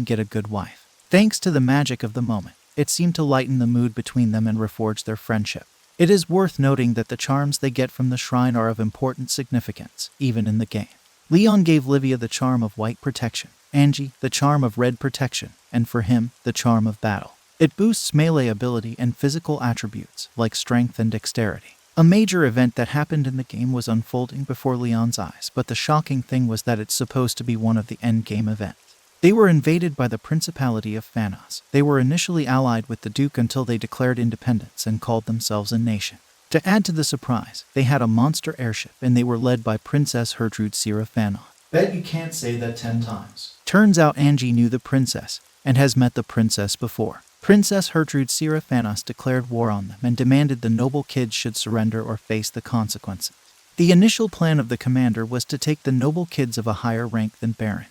Get a good wife. Thanks to the magic of the moment, it seemed to lighten the mood between them and reforge their friendship. It is worth noting that the charms they get from the shrine are of important significance, even in the game. Leon gave Livia the charm of white protection, Angie the charm of red protection, and for him, the charm of battle. It boosts melee ability and physical attributes, like strength and dexterity. A major event that happened in the game was unfolding before Leon's eyes, but the shocking thing was that it's supposed to be one of the endgame events. They were invaded by the Principality of Phanos. They were initially allied with the Duke until they declared independence and called themselves a nation. To add to the surprise, they had a monster airship and they were led by Princess Gertrude Phanos. Bet you can't say that 10 times. Turns out Angie knew the princess and has met the princess before. Princess Gertrude Phanos declared war on them and demanded the noble kids should surrender or face the consequences. The initial plan of the commander was to take the noble kids of a higher rank than Baron.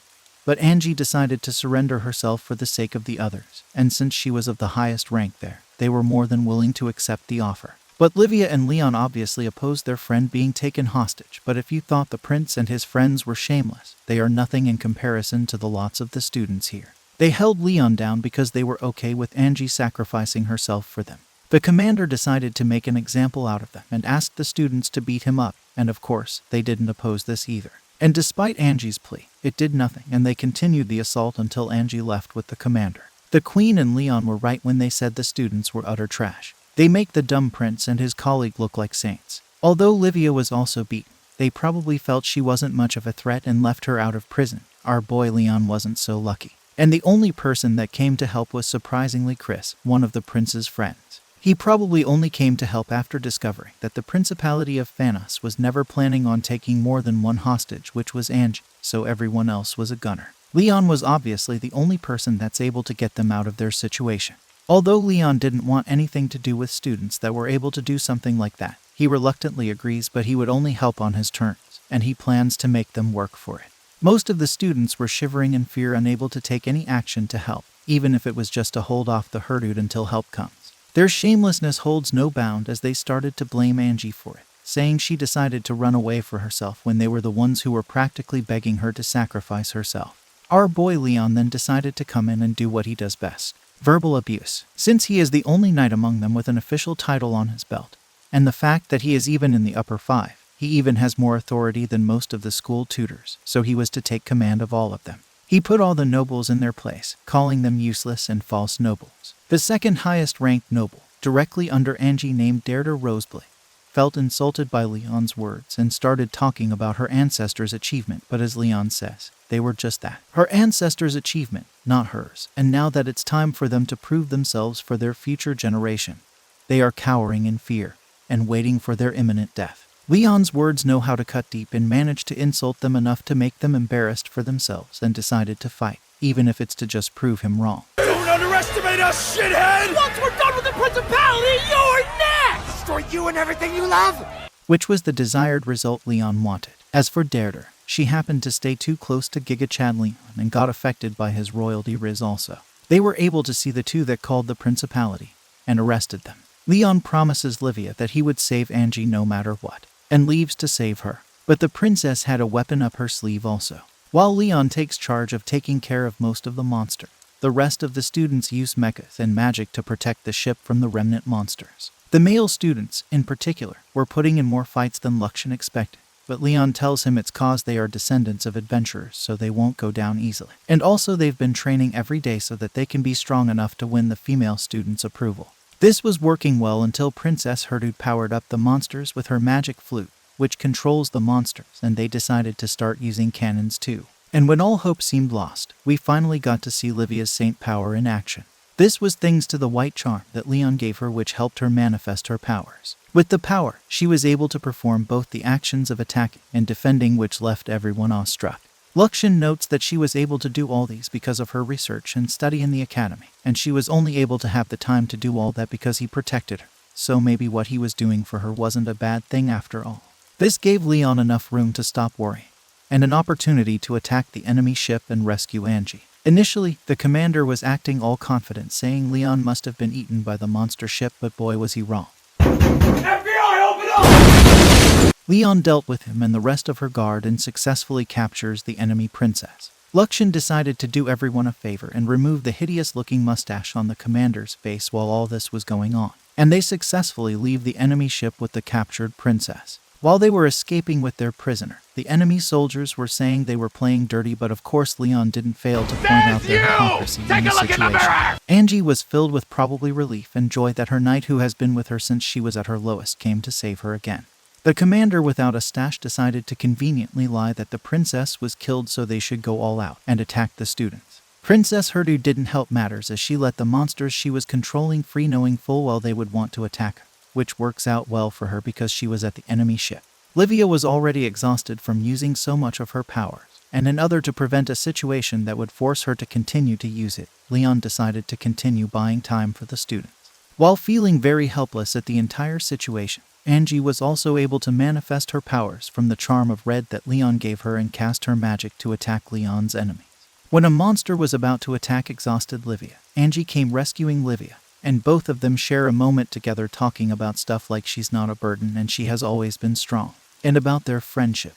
But Angie decided to surrender herself for the sake of the others, and since she was of the highest rank there, they were more than willing to accept the offer. But Livia and Leon obviously opposed their friend being taken hostage, but if you thought the prince and his friends were shameless, they are nothing in comparison to the lots of the students here. They held Leon down because they were okay with Angie sacrificing herself for them. The commander decided to make an example out of them and asked the students to beat him up, and of course, they didn't oppose this either. And despite Angie's plea, it did nothing, and they continued the assault until Angie left with the commander. The Queen and Leon were right when they said the students were utter trash. They make the dumb prince and his colleague look like saints. Although Livia was also beaten, they probably felt she wasn't much of a threat and left her out of prison. Our boy Leon wasn't so lucky. And the only person that came to help was surprisingly Chris, one of the prince's friends. He probably only came to help after discovering that the Principality of Phanos was never planning on taking more than one hostage, which was Angie, so everyone else was a gunner. Leon was obviously the only person that's able to get them out of their situation. Although Leon didn't want anything to do with students that were able to do something like that, he reluctantly agrees, but he would only help on his terms, and he plans to make them work for it. Most of the students were shivering in fear, unable to take any action to help, even if it was just to hold off the Gertrude until help comes. Their shamelessness holds no bound as they started to blame Angie for it, saying she decided to run away for herself when they were the ones who were practically begging her to sacrifice herself. Our boy Leon then decided to come in and do what he does best: verbal abuse. Since he is the only knight among them with an official title on his belt, and the fact that he is even in the upper 5, he even has more authority than most of the school tutors, so he was to take command of all of them. He put all the nobles in their place, calling them useless and false nobles. The second highest ranked noble, directly under Angie, named Deirdre Roseblade, felt insulted by Leon's words and started talking about her ancestors' achievement, but as Leon says, they were just that. Her ancestors' achievement, not hers, and now that it's time for them to prove themselves for their future generation, they are cowering in fear and waiting for their imminent death. Leon's words know how to cut deep and managed to insult them enough to make them embarrassed for themselves and decided to fight, even if it's to just prove him wrong. Don't underestimate us, shithead! Once we're done with the Principality, you're next! Destroy you and everything you love! Which was the desired result Leon wanted. As for Deirdre, she happened to stay too close to Giga Chad Leon and got affected by his royalty riz also. They were able to see the two that called the Principality and arrested them. Leon promises Livia that he would save Angie no matter what, and leaves to save her. But the princess had a weapon up her sleeve also. While Leon takes charge of taking care of most of the monster, the rest of the students use mechas and magic to protect the ship from the remnant monsters. The male students, in particular, were putting in more fights than Luxian expected, but Leon tells him it's cause they are descendants of adventurers, so they won't go down easily. And also they've been training every day so that they can be strong enough to win the female students' approval. This was working well until Princess Gertrude powered up the monsters with her magic flute, which controls the monsters, and they decided to start using cannons too. And when all hope seemed lost, we finally got to see Livia's saint power in action. This was thanks to the white charm that Leon gave her, which helped her manifest her powers. With the power, she was able to perform both the actions of attacking and defending, which left everyone awestruck. Luxian notes that she was able to do all these because of her research and study in the academy, and she was only able to have the time to do all that because he protected her, so maybe what he was doing for her wasn't a bad thing after all. This gave Leon enough room to stop worrying, and an opportunity to attack the enemy ship and rescue Angie. Initially, the commander was acting all confident, saying Leon must have been eaten by the monster ship, but boy was he wrong. FBI, open up! Leon dealt with him and the rest of her guard and successfully captures the enemy princess. Luxian decided to do everyone a favor and remove the hideous-looking mustache on the commander's face while all this was going on, and they successfully leave the enemy ship with the captured princess. While they were escaping with their prisoner, the enemy soldiers were saying they were playing dirty, but of course Leon didn't fail to point out their hypocrisy in Take the a look in the situation. mirror! Angie was filled with probably relief and joy that her knight, who has been with her since she was at her lowest, came to save her again. The commander without a stash decided to conveniently lie that the princess was killed so they should go all out and attack the students. Princess Herdu didn't help matters as she let the monsters she was controlling free, knowing full well they would want to attack her, which works out well for her because she was at the enemy ship. Livia was already exhausted from using so much of her powers, and in order to prevent a situation that would force her to continue to use it, Leon decided to continue buying time for the students. While feeling very helpless at the entire situation, Angie was also able to manifest her powers from the charm of red that Leon gave her and cast her magic to attack Leon's enemies. When a monster was about to attack exhausted Livia, Angie came rescuing Livia, and both of them share a moment together talking about stuff like she's not a burden and she has always been strong, and about their friendship.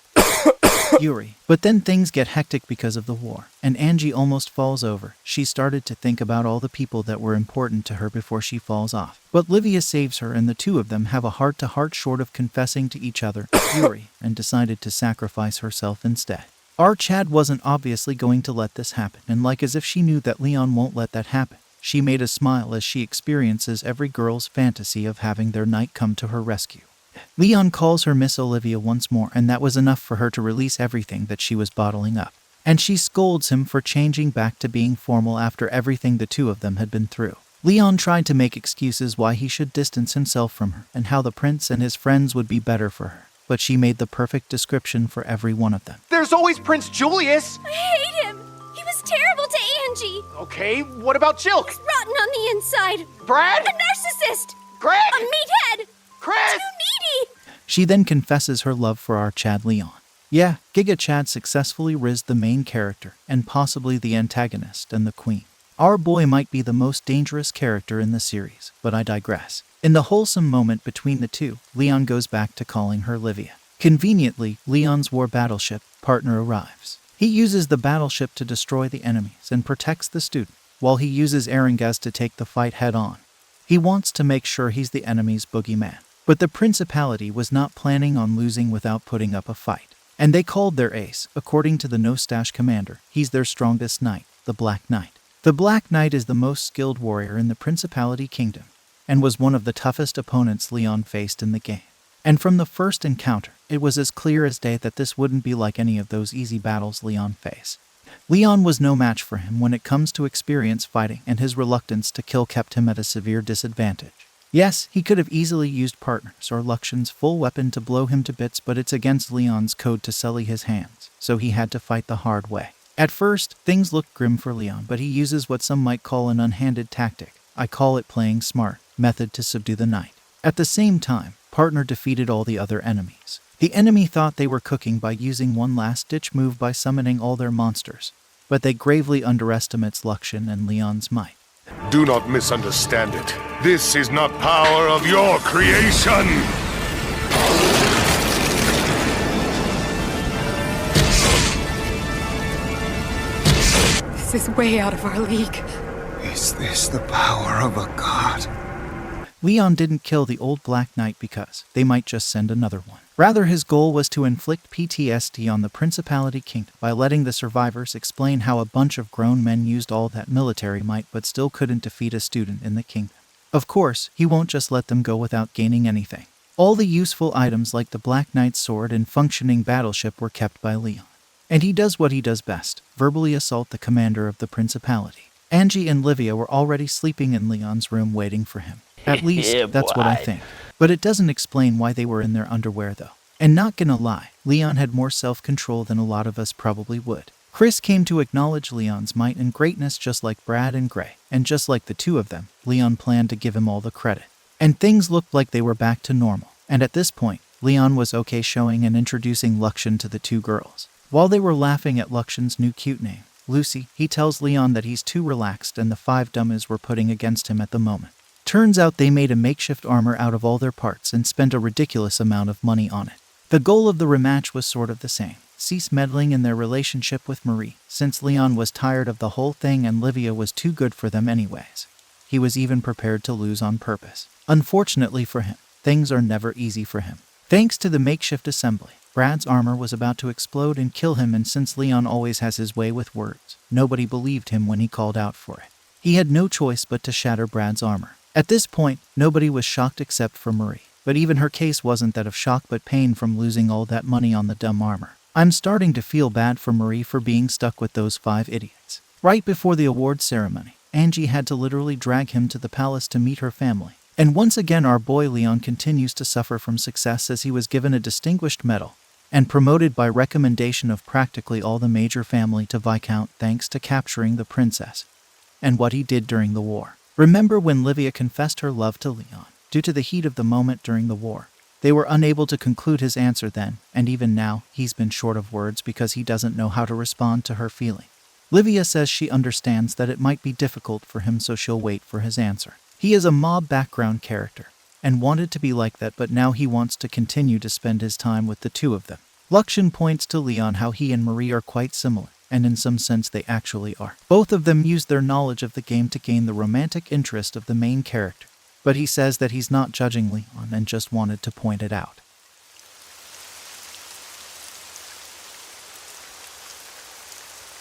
Yuri. But then things get hectic because of the war, and Angie almost falls over. She started to think about all the people that were important to her before she falls off. But Livia saves her, and the two of them have a heart-to-heart short of confessing to each other, Yuri, and decided to sacrifice herself instead. Our Chad wasn't obviously going to let this happen, and like as if she knew that Leon won't let that happen, she made a smile as she experiences every girl's fantasy of having their knight come to her rescue. Leon calls her Miss Olivia once more, and that was enough for her to release everything that she was bottling up. And she scolds him for changing back to being formal after everything the two of them had been through. Leon tried to make excuses why he should distance himself from her and how the prince and his friends would be better for her, but she made the perfect description for every one of them. There's always Prince Julius! I hate him! He was terrible to Angie! Okay, what about Chilk? He's rotten on the inside! Brad? A narcissist! Greg? A meathead! Chris? Too needy! She then confesses her love for our Chad Leon. Yeah, Giga Chad successfully rizzed the main character, and possibly the antagonist and the queen. Our boy might be the most dangerous character in the series, but I digress. In the wholesome moment between the two, Leon goes back to calling her Livia. Conveniently, Leon's war battleship partner arrives. He uses the battleship to destroy the enemies and protects the student, while he uses Erengaz to take the fight head-on. He wants to make sure he's the enemy's boogeyman. But the Principality was not planning on losing without putting up a fight. And they called their ace, according to the no-stash commander, he's their strongest knight, the Black Knight. The Black Knight is the most skilled warrior in the Principality Kingdom, and was one of the toughest opponents Leon faced in the game. And from the first encounter, it was as clear as day that this wouldn't be like any of those easy battles Leon faced. Leon was no match for him when it comes to experience fighting, and his reluctance to kill kept him at a severe disadvantage. Yes, he could have easily used partners or Luxian's full weapon to blow him to bits, but it's against Leon's code to sully his hands, so he had to fight the hard way. At first, things looked grim for Leon, but he uses what some might call an unhanded tactic. I call it playing smart, method to subdue the knight. At the same time, partner defeated all the other enemies. The enemy thought they were cooking by using one last-ditch move by summoning all their monsters, but they gravely underestimates Luxian and Leon's might. Do not misunderstand it. This is not power of your creation! This is way out of our league. Is this the power of a god? Leon didn't kill the old Black Knight because they might just send another one. Rather, his goal was to inflict PTSD on the Principality Kingdom by letting the survivors explain how a bunch of grown men used all that military might but still couldn't defeat a student in the kingdom. Of course, he won't just let them go without gaining anything. All the useful items like the Black Knight's sword and functioning battleship were kept by Leon. And he does what he does best, verbally assault the commander of the Principality. Angie and Livia were already sleeping in Leon's room waiting for him. At least, that's what I think. But it doesn't explain why they were in their underwear, though. And not gonna lie, Leon had more self-control than a lot of us probably would. Chris came to acknowledge Leon's might and greatness just like Brad and Gray, and just like the two of them, Leon planned to give him all the credit. And things looked like they were back to normal, and at this point, Leon was okay showing and introducing Luxian to the two girls. While they were laughing at Luxian's new cute name, Lucy, he tells Leon that he's too relaxed and the 5 dummies were putting against him at the moment. Turns out they made a makeshift armor out of all their parts and spent a ridiculous amount of money on it. The goal of the rematch was sort of the same. Cease meddling in their relationship with Marie, since Leon was tired of the whole thing and Livia was too good for them anyways. He was even prepared to lose on purpose. Unfortunately for him, things are never easy for him. Thanks to the makeshift assembly, Brad's armor was about to explode and kill him, and since Leon always has his way with words, nobody believed him when he called out for it. He had no choice but to shatter Brad's armor. At this point, nobody was shocked except for Marie. But even her case wasn't that of shock but pain from losing all that money on the dumb armor. I'm starting to feel bad for Marie for being stuck with those 5 idiots. Right before the award ceremony, Angie had to literally drag him to the palace to meet her family. And once again our boy Leon continues to suffer from success as he was given a distinguished medal and promoted by recommendation of practically all the major family to Viscount thanks to capturing the princess and what he did during the war. Remember when Livia confessed her love to Leon? Due to the heat of the moment during the war, they were unable to conclude his answer then, and even now, he's been short of words because he doesn't know how to respond to her feeling. Livia says she understands that it might be difficult for him, so she'll wait for his answer. He is a mob background character, and wanted to be like that, but now he wants to continue to spend his time with the two of them. Luxian points to Leon how he and Marie are quite similar, and in some sense they actually are. Both of them use their knowledge of the game to gain the romantic interest of the main character, but he says that he's not judging Leon and just wanted to point it out.